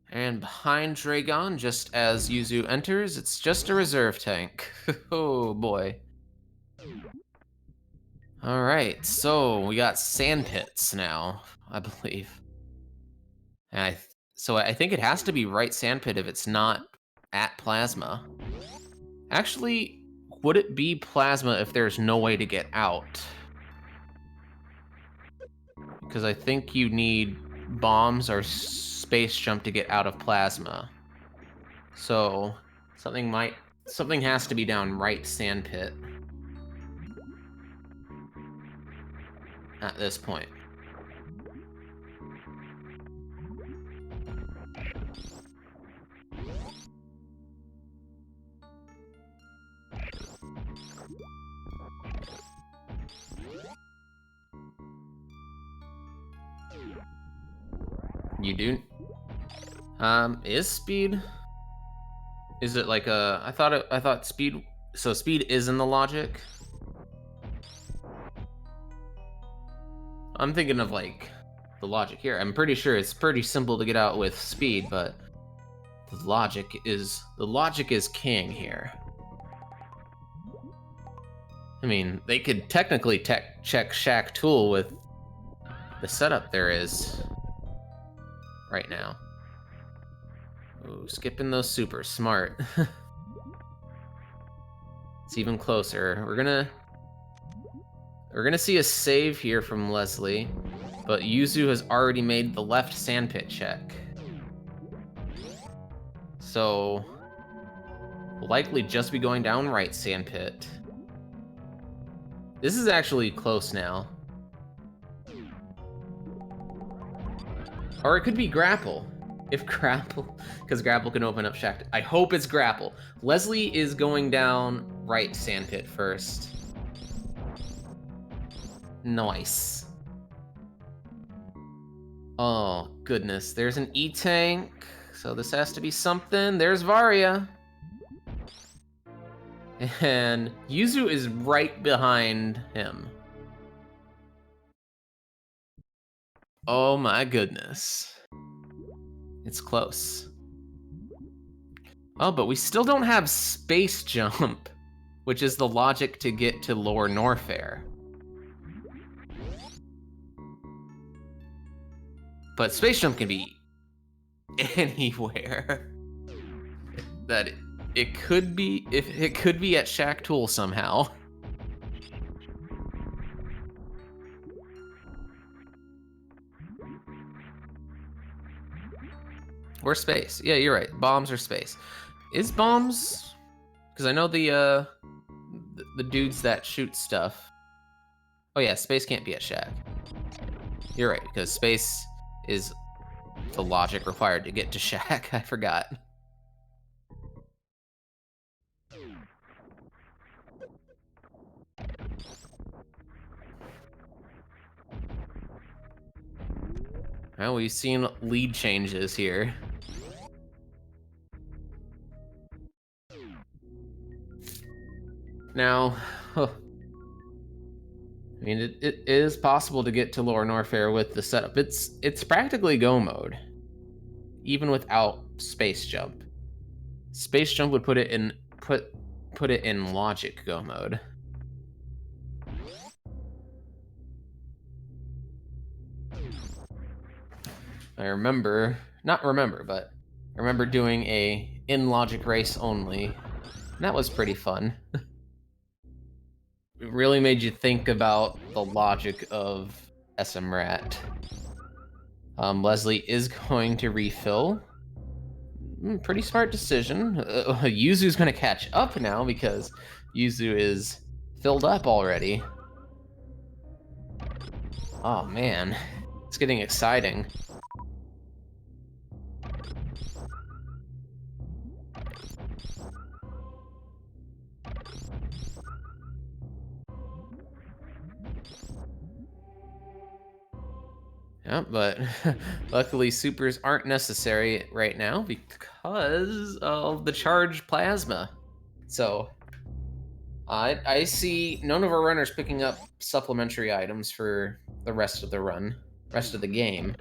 And behind Dragon, just as Yuzu enters, it's just a reserve tank. Oh boy. All right, so we got sand pits now, I believe. And so I think it has to be right sand pit if it's not at plasma. Actually, would it be plasma if there's no way to get out? Because I think you need bombs or space jump to get out of plasma. So something has to be down right sand pit at this point. You do? Is speed? Is it like a? I thought speed. So speed is in the logic. I'm thinking of like the logic here. I'm pretty sure it's pretty simple to get out with speed, but the logic is king here. I mean, they could technically check Shaq Tool with the setup there is right now. Ooh, skipping those super smart. It's even closer. We're gonna see a save here from Leslie, but Yuzu has already made the left sandpit check. So we'll likely just be going down right sandpit. This is actually close now. Or it could be grapple. If grapple, because grapple can open up Shaq. I hope it's grapple. Leslie is going down right sandpit first. Nice. Oh, goodness. There's an E-tank, so this has to be something. There's Varia. And Yuzu is right behind him. Oh my goodness. It's close. Oh, but we still don't have space jump, which is the logic to get to Lower Norfair. But space jump can be anywhere. That it could be, if it could be at Shaq Tool somehow. Or space. Yeah, you're right. Bombs or space. Is bombs? Because I know the dudes that shoot stuff. Oh yeah, space can't be at Shaq. You're right, because space is the logic required to get to Shaq. I forgot. Well, we've seen lead changes here. Now, I mean, it is possible to get to Lower Norfair with the setup. It's practically go mode, even without space jump. Space jump would put it in logic go mode. I not remember, but I remember doing a in-logic race only, and that was pretty fun. It really made you think about the logic of SMRAT. Leslie is going to refill. Pretty smart decision. Yuzu's gonna catch up now because Yuzu is filled up already. Oh man, it's getting exciting. Yeah, but luckily supers aren't necessary right now because of the charged plasma. So I see none of our runners picking up supplementary items for the rest of the rest of the game.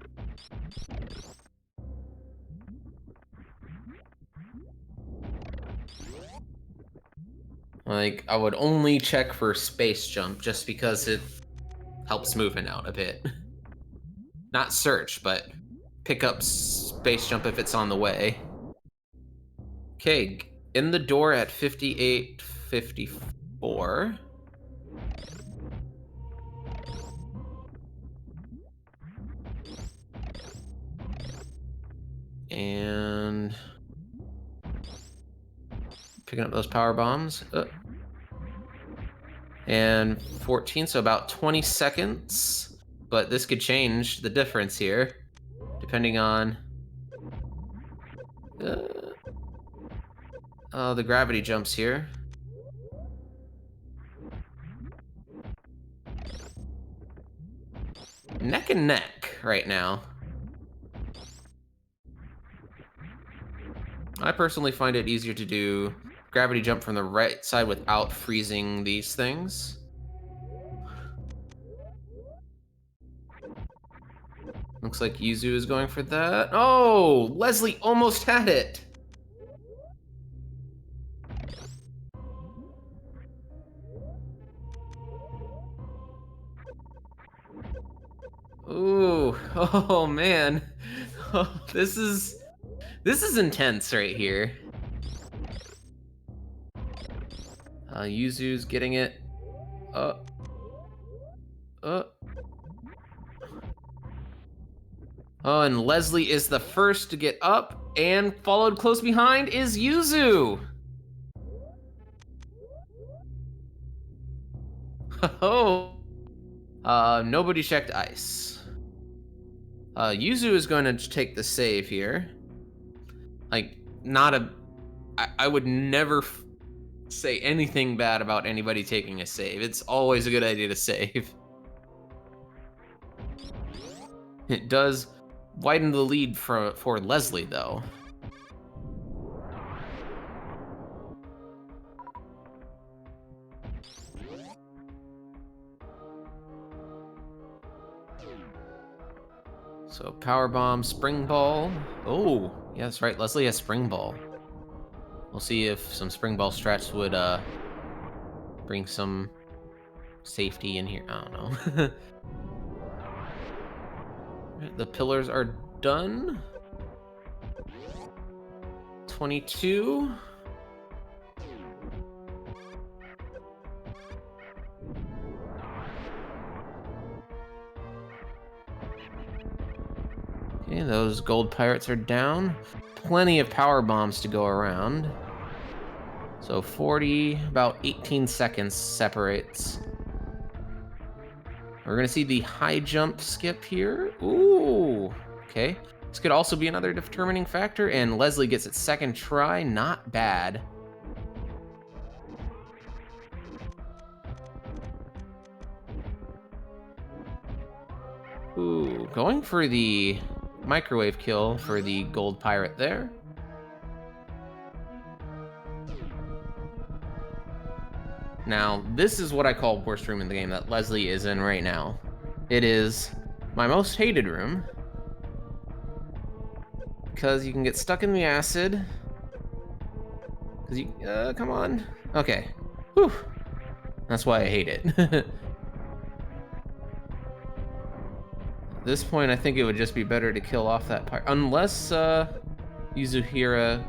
Like, I would only check for space jump just because it helps movement out a bit. Not search, but pick up space jump if it's on the way. Okay, in the door at 58:54. And picking up those power bombs. And 14, so about 20 seconds. But this could change the difference here, depending on the gravity jumps here. Neck and neck right now. I personally find it easier to do gravity jump from the right side without freezing these things. Looks like Yuzu is going for that. Oh, Leslie almost had it. Ooh, oh man. Oh, this is intense right here. Yuzu's getting it. Oh, and Leslie is the first to get up, and followed close behind is Yuzu. Oh, nobody checked ice. Yuzu is going to take the save here. Like, I would never say anything bad about anybody taking a save. It's always a good idea to save. It does widen the lead for Leslie, though. So power bomb, spring ball. Oh, yeah, that's right. Leslie has spring ball. We'll see if some spring ball strats would bring some safety in here. I don't know. The pillars are done. 22. Okay, those gold pirates are down. Plenty of power bombs to go around. So 40, about 18 seconds separates. We're gonna see the high jump skip here. Ooh, okay. This could also be another determining factor, and Leslie gets its second try. Not bad. Ooh, going for the microwave kill for the gold pirate there. Now, this is what I call worst room in the game that Leslie is in right now. It is my most hated room, because you can get stuck in the acid. Because you, come on. Okay. Whew. That's why I hate it. At this point, I think it would just be better to kill off that part. Unless, Yuzuriha.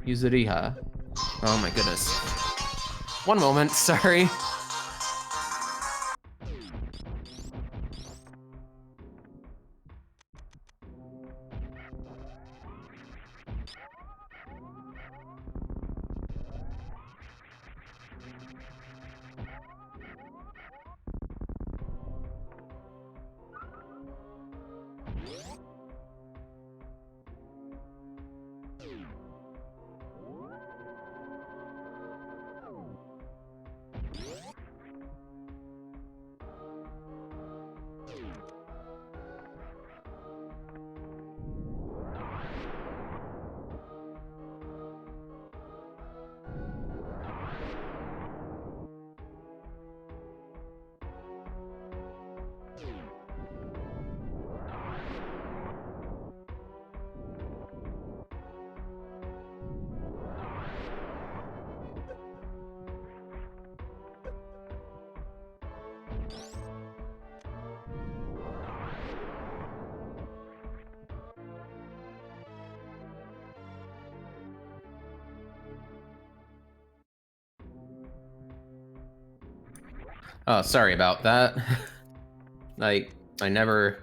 Yuzuriha. Oh my goodness. One moment, sorry. Oh, sorry about that. Like, I never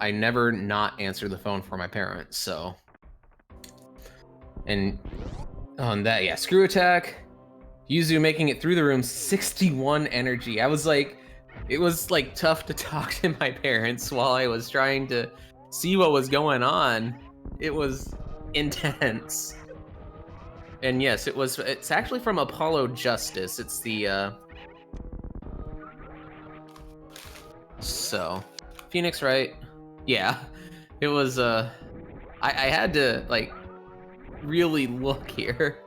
not answer the phone for my parents, so. And on that, yeah, screw attack. Yuzu making it through the room, 61 energy. I was like, it was like tough to talk to my parents while I was trying to see what was going on. It was intense. And yes, it's actually from Apollo Justice. It's the, so, Phoenix, right? Yeah, it was, I had to, like, really look here.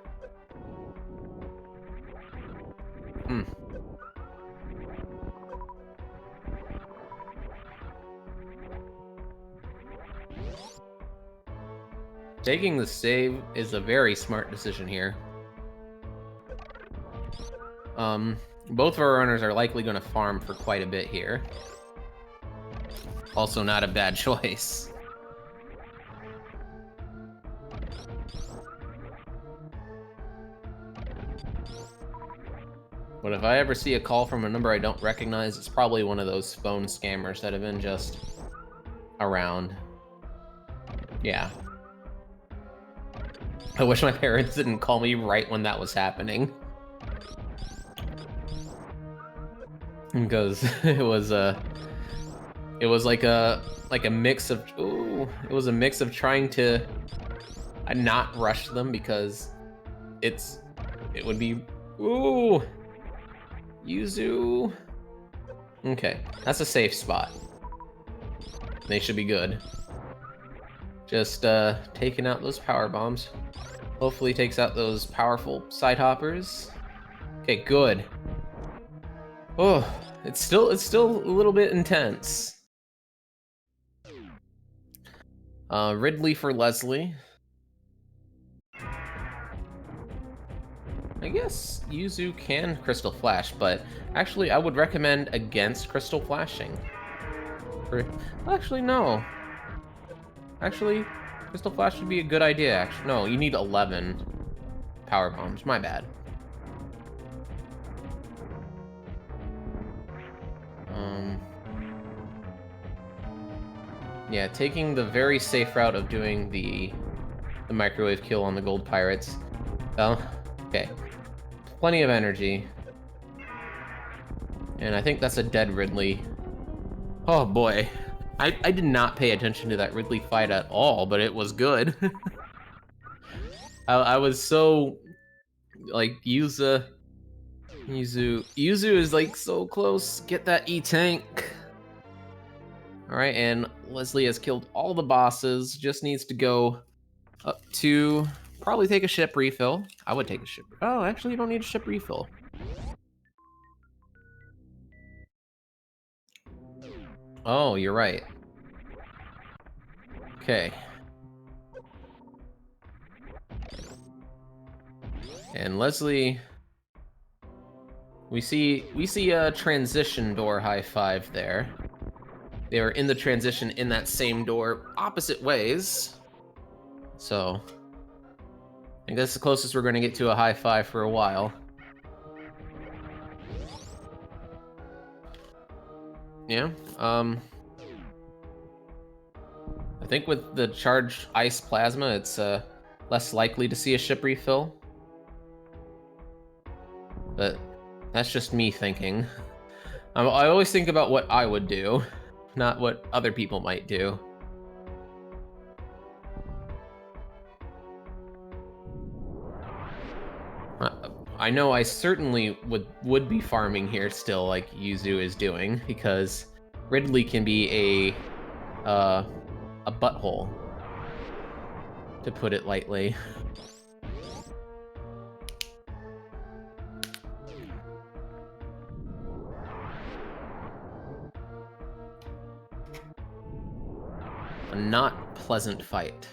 Taking the save is a very smart decision here. Both of our runners are likely going to farm for quite a bit here. Also not a bad choice. But if I ever see a call from a number I don't recognize, it's probably one of those phone scammers that have been just around. Yeah. I wish my parents didn't call me right when that was happening. Because it was like a mix of, it was a mix of trying to not rush them because it would be, Yuzu. Okay, that's a safe spot. They should be good. Just taking out those power bombs. Hopefully takes out those powerful side hoppers. Okay, good. Oh, it's still a little bit intense. Ridley for Leslie. I guess Yuzu can Crystal Flash, but actually I would recommend against Crystal Flashing. Actually, no. Actually, Crystal Flash would be a good idea, actually. No, you need 11 power bombs. My bad. Yeah, taking the very safe route of doing the microwave kill on the gold pirates. Okay. Plenty of energy. And I think that's a dead Ridley. Oh boy. I did not pay attention to that Ridley fight at all, but it was good. I was so, like, Yuzu is like so close. Get that E-tank. Alright, and Leslie has killed all the bosses. Just needs to go up to probably take a ship refill. I would take a ship. Oh, actually, you don't need a ship refill. Oh, you're right. Okay. And Leslie, we see a transition door high five there. they were in the transition in that same door, opposite ways. So I think that's the closest we're going to get to a high five for a while. Yeah. I think with the charged ice plasma, it's less likely to see a ship refill. But that's just me thinking. I always think about what I would do, not what other people might do. I know I certainly would be farming here still, like Yuzu is doing, because Ridley can be a butthole, to put it lightly. A not pleasant fight.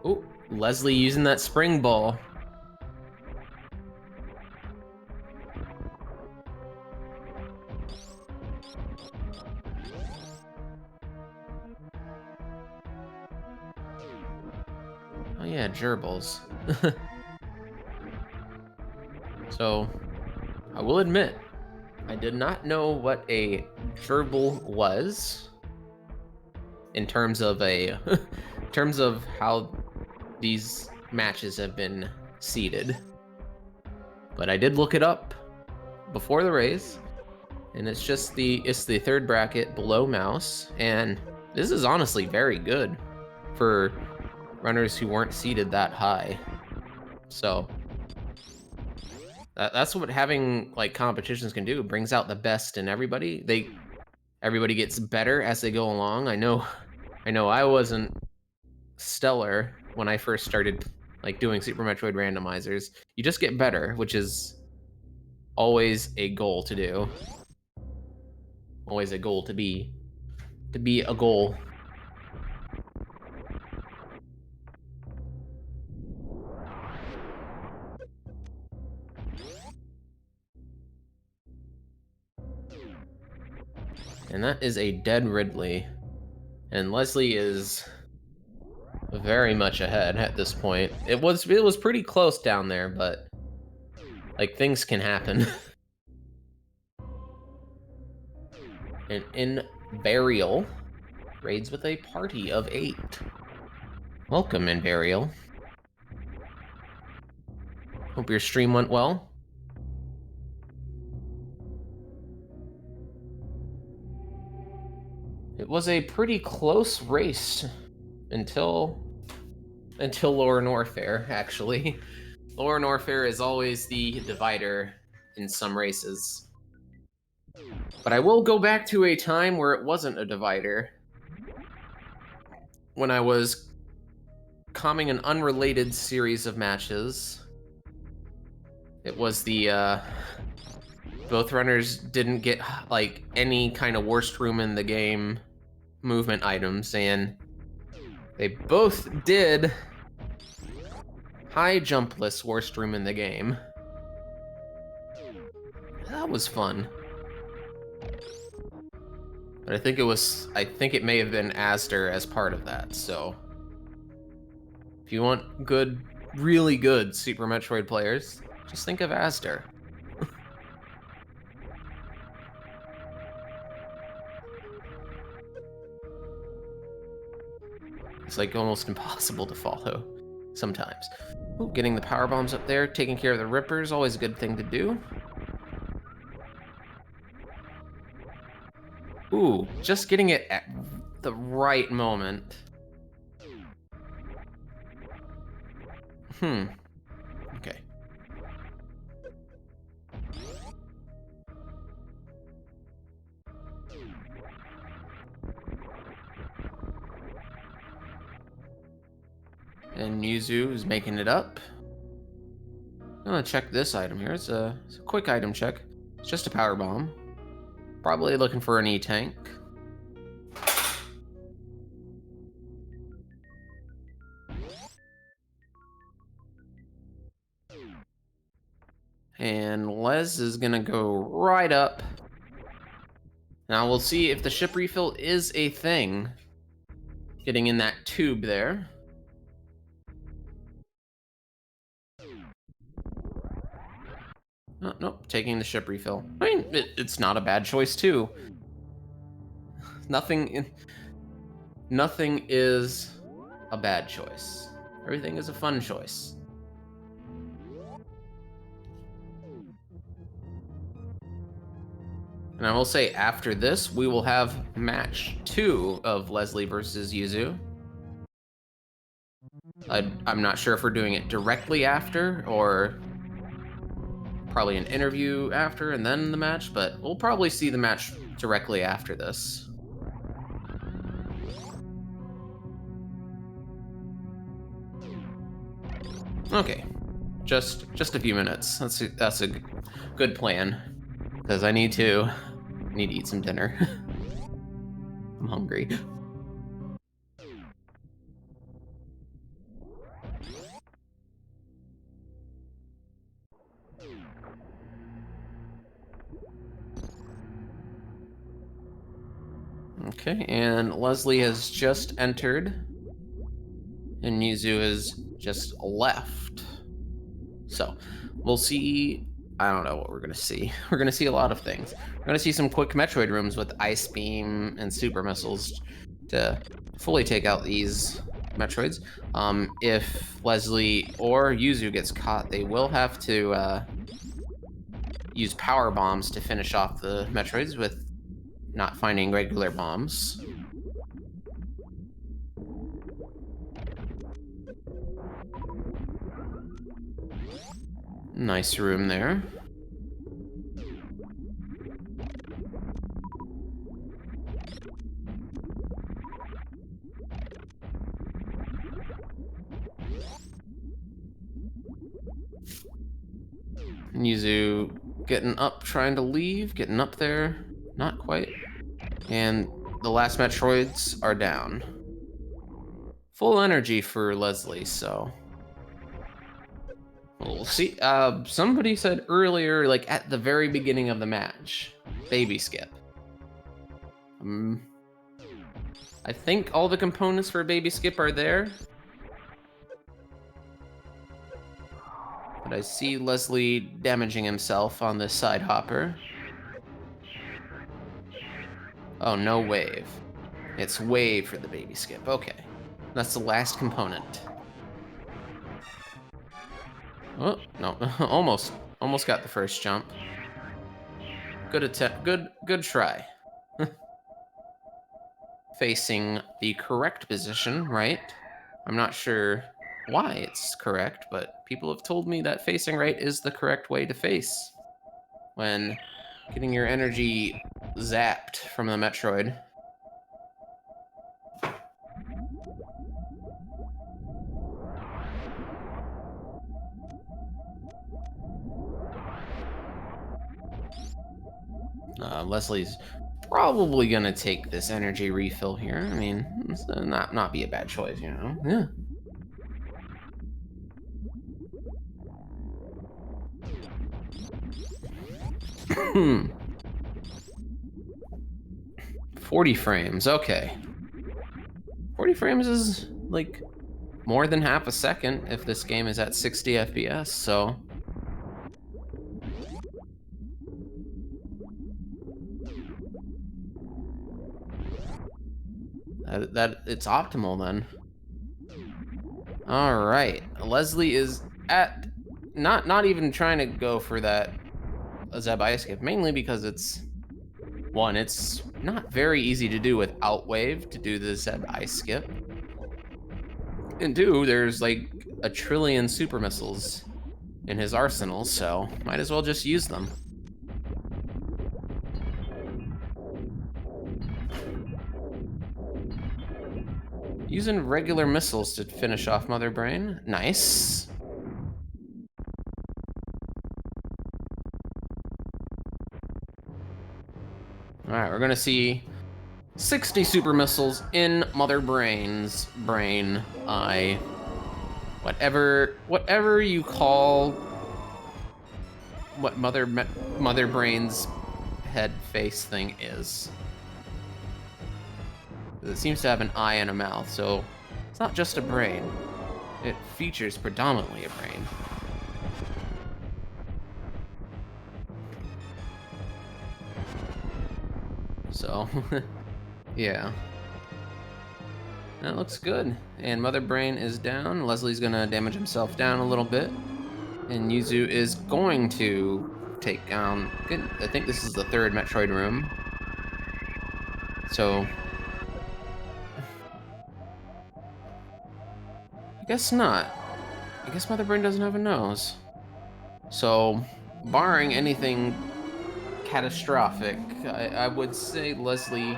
Oh, Leslie using that spring ball. Oh yeah, gerbils. So, I will admit, I did not know what a gerbil was in terms of in terms of how these matches have been seeded. But I did look it up before the race, and it's the third bracket below mouse, and this is honestly very good for runners who weren't seeded that high. So that's what having like competitions can do. It brings out the best in everybody. Everybody gets better as they go along. I know I wasn't stellar when I first started like doing Super Metroid randomizers. You just get better, which is always a goal to do. Always a goal to be a goal. And that is a dead Ridley. And Leslie is very much ahead at this point. It was pretty close down there, but like things can happen. And in Burial raids with a party of 8. Welcome in Burial. Hope your stream went well. It was a pretty close race until Lower Norfair, actually. Lower Norfair is always the divider in some races. But I will go back to a time where it wasn't a divider. When I was calming an unrelated series of matches. It was the, both runners didn't get, like, any kind of worst room in the game movement items, and they both did high jumpless worst room in the game. That was fun. But I think it may have been Asder as part of that, so if you want good, really good Super Metroid players, just think of Asder. It's like almost impossible to follow sometimes. Ooh, getting the power bombs up there, taking care of the rippers, always a good thing to do. Ooh, just getting it at the right moment. Okay. And Yuzu is making it up. I'm gonna check this item here. It's a quick item check. It's just a power bomb. Probably looking for an E-tank. And Les is gonna go right up Now we'll see if the ship refill is a thing. Getting in that tube there. Oh, nope, taking the ship refill. I mean, it's not a bad choice too. Nothing is a bad choice. Everything is a fun choice. And I will say, after this, we will have match 2 of Leslie versus Yuzu. I'm not sure if we're doing it directly after, or probably an interview after and then the match, but we'll probably see the match directly after this. Okay, just a few minutes. That's a good plan, because I need to eat some dinner. I'm hungry. Okay, and Leslie has just entered, and Yuzu has just left. So, we'll see. I don't know what we're gonna see. We're gonna see a lot of things. We're gonna see some quick Metroid rooms with Ice Beam and Super Missiles to fully take out these Metroids. If Leslie or Yuzu gets caught, they will have to use power bombs to finish off the Metroids with not finding regular bombs. Nice room there. Yuzu getting up, trying to leave, getting up there, not quite. And the last Metroids are down. Full energy for Leslie, so we'll see. Somebody said earlier, like at the very beginning of the match, baby skip. I think all the components for baby skip are there. But I see Leslie damaging himself on this side hopper. Oh, no wave. It's wave for the baby skip. Okay. That's the last component. Oh, no. Almost got the first jump. Good attempt. Good try. Facing the correct position, right? I'm not sure why it's correct, but people have told me that facing right is the correct way to face when getting your energy zapped from the Metroid. Leslie's probably gonna take this energy refill here. I mean, it's not be a bad choice, you know? Yeah. 40 frames, okay. 40 frames is like more than half a second if this game is at 60 FPS, so. That it's optimal then. All right, Leslie is at not even trying to go for that Zeb ice skip, mainly because it's not very easy to do without wave to do the Zeb ice skip, and 2, there's like a trillion super missiles in his arsenal, so might as well just use them. Using regular missiles to finish off Mother Brain. Nice. Alright, we're gonna see 60 super missiles in Mother Brain's brain, eye, whatever you call what Mother Brain's head face thing is. It seems to have an eye and a mouth, so it's not just a brain. It features predominantly a brain. So, yeah. That looks good. And Mother Brain is down. Leslie's gonna damage himself down a little bit. And Yuzu is going to take down... I think this is the third Metroid room. So... I guess not. I guess Mother Brain doesn't have a nose. So, barring anything catastrophic, I would say Leslie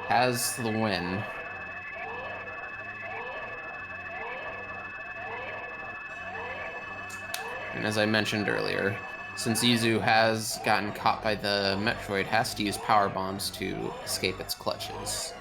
has the win. And as I mentioned earlier, since Yuzu has gotten caught by the Metroid, has to use power bombs to escape its clutches.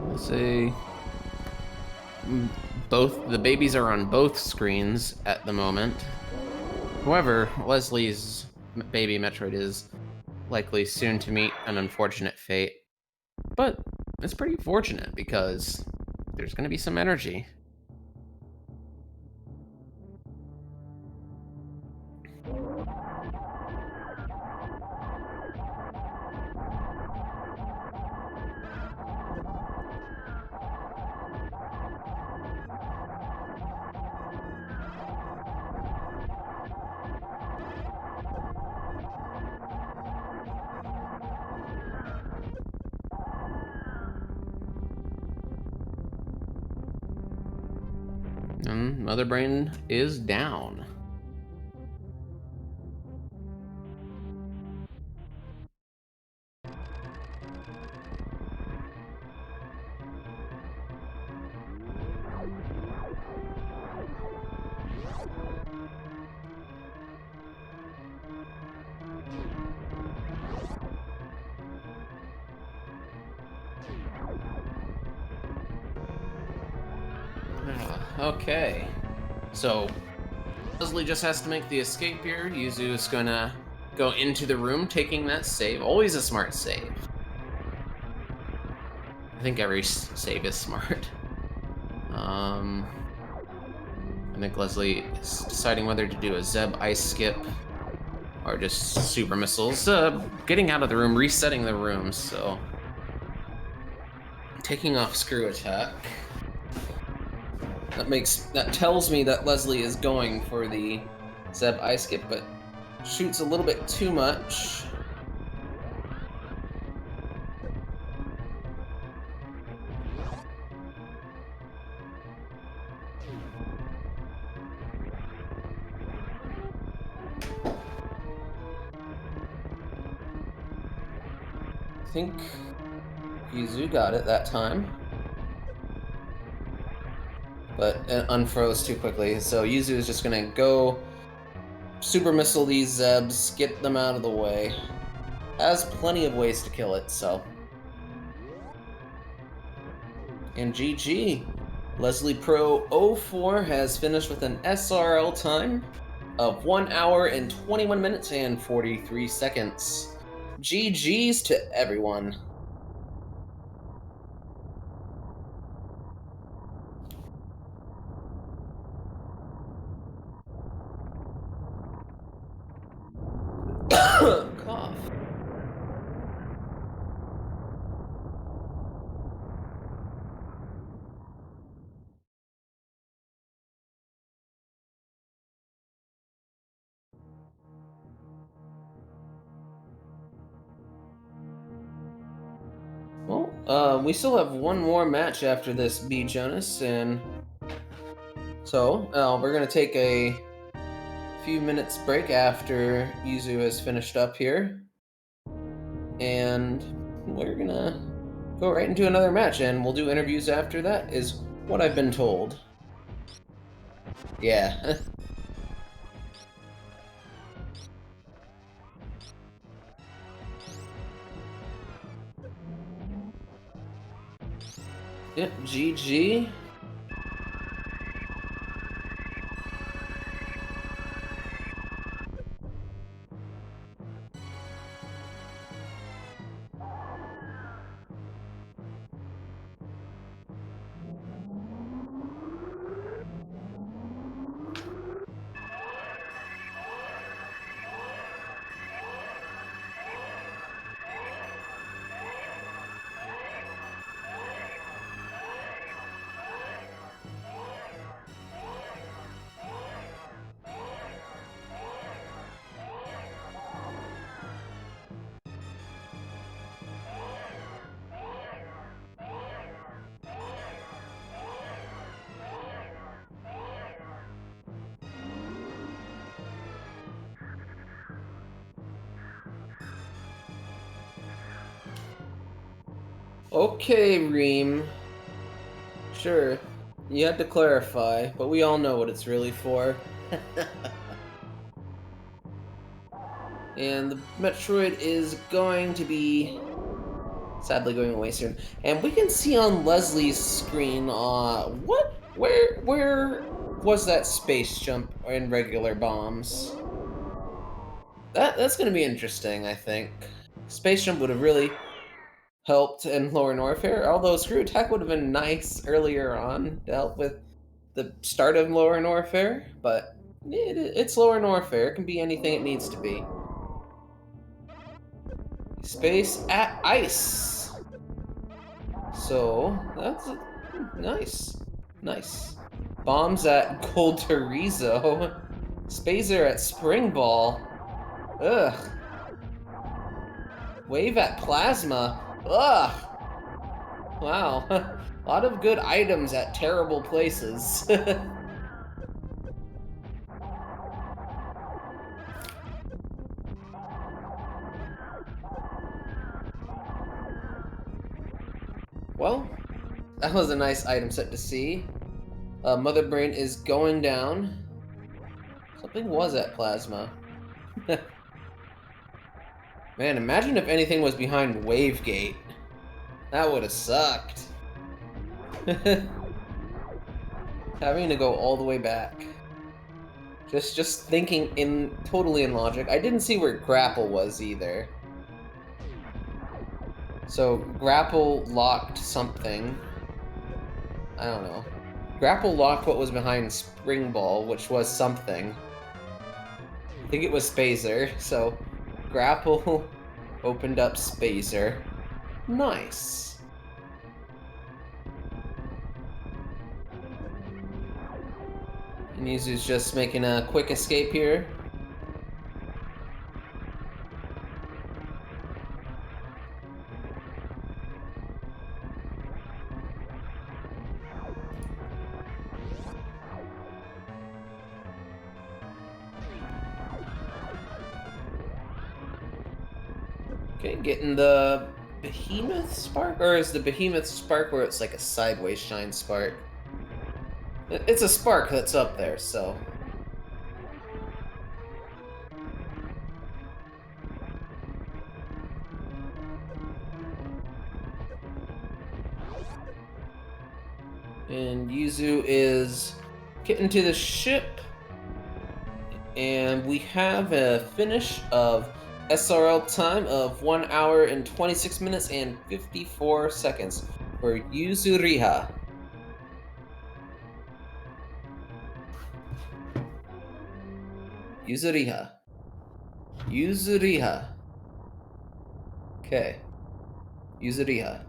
Let's see. The babies are on both screens at the moment. However, Leslie's baby Metroid is likely soon to meet an unfortunate fate. But it's pretty fortunate because there's going to be some energy. And Mother Brain is down. Okay. So, Leslie just has to make the escape here. Yuzu is gonna go into the room, taking that save. Always a smart save. I think every save is smart. I think Leslie is deciding whether to do a Zeb ice skip or just super missiles. Getting out of the room, resetting the room, so... Taking off screw attack. That tells me that Leslie is going for the Zeb ice skip, but shoots a little bit too much. I think Yuzu got it that time. But it unfroze too quickly, so Yuzu is just gonna go super missile these Zebs, get them out of the way. Has plenty of ways to kill it, so. And GG. Leslie Pro 04 has finished with an SRL time of 1 hour and 21 minutes and 43 seconds. GG's to everyone. Cough. Well, we still have one more match after this, B. Jonas, and So, we're gonna take a few minutes break after Yuzu has finished up here, and we're gonna go right into another match, and we'll do interviews after that, is what I've been told. Yeah. Yep, GG. Okay, Reem. Sure, you had to clarify, but we all know what it's really for. And the Metroid is going to be sadly going away soon. And we can see on Leslie's screen, where was that space jump in regular bombs? That's gonna be interesting, I think. Space jump would have really helped in Lower Norfair, although Screw Attack would have been nice earlier on to help with the start of Lower Norfair, but it's Lower Norfair. It can be anything it needs to be. Space at ice. So that's nice, nice. Bombs at Golderizo. Spazer at Spring Ball. Ugh. Wave at Plasma. Ugh. Wow. A lot of good items at terrible places. Well, that was a nice item set to see. Mother Brain is going down. Something was at Plasma. Man, imagine if anything was behind Wavegate. That would have sucked. Having to go all the way back. Just thinking totally in logic. I didn't see where Grapple was either. So Grapple locked something. I don't know. Grapple locked what was behind Spring Ball, which was something. I think it was Spazer, so Grapple opened up Spazer. Nice. And Yuzu's just making a quick escape here. Okay, getting the Behemoth Spark? Or is the Behemoth Spark where it's like a sideways shine spark? It's a spark that's up there, so... And Yuzu is getting to the ship. And we have a finish of SRL time of 1 hour and 26 minutes and 54 seconds for Yuzuriha. Yuzuriha. Yuzuriha. Okay. Yuzuriha.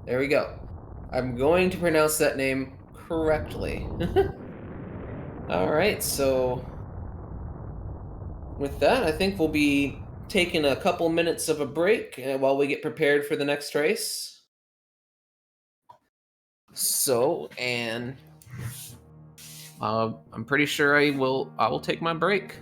There we go. I'm going to pronounce that name correctly. Alright, so... with that, I think we'll be taking a couple minutes of a break while we get prepared for the next race. So, and I'm pretty sure I will take my break.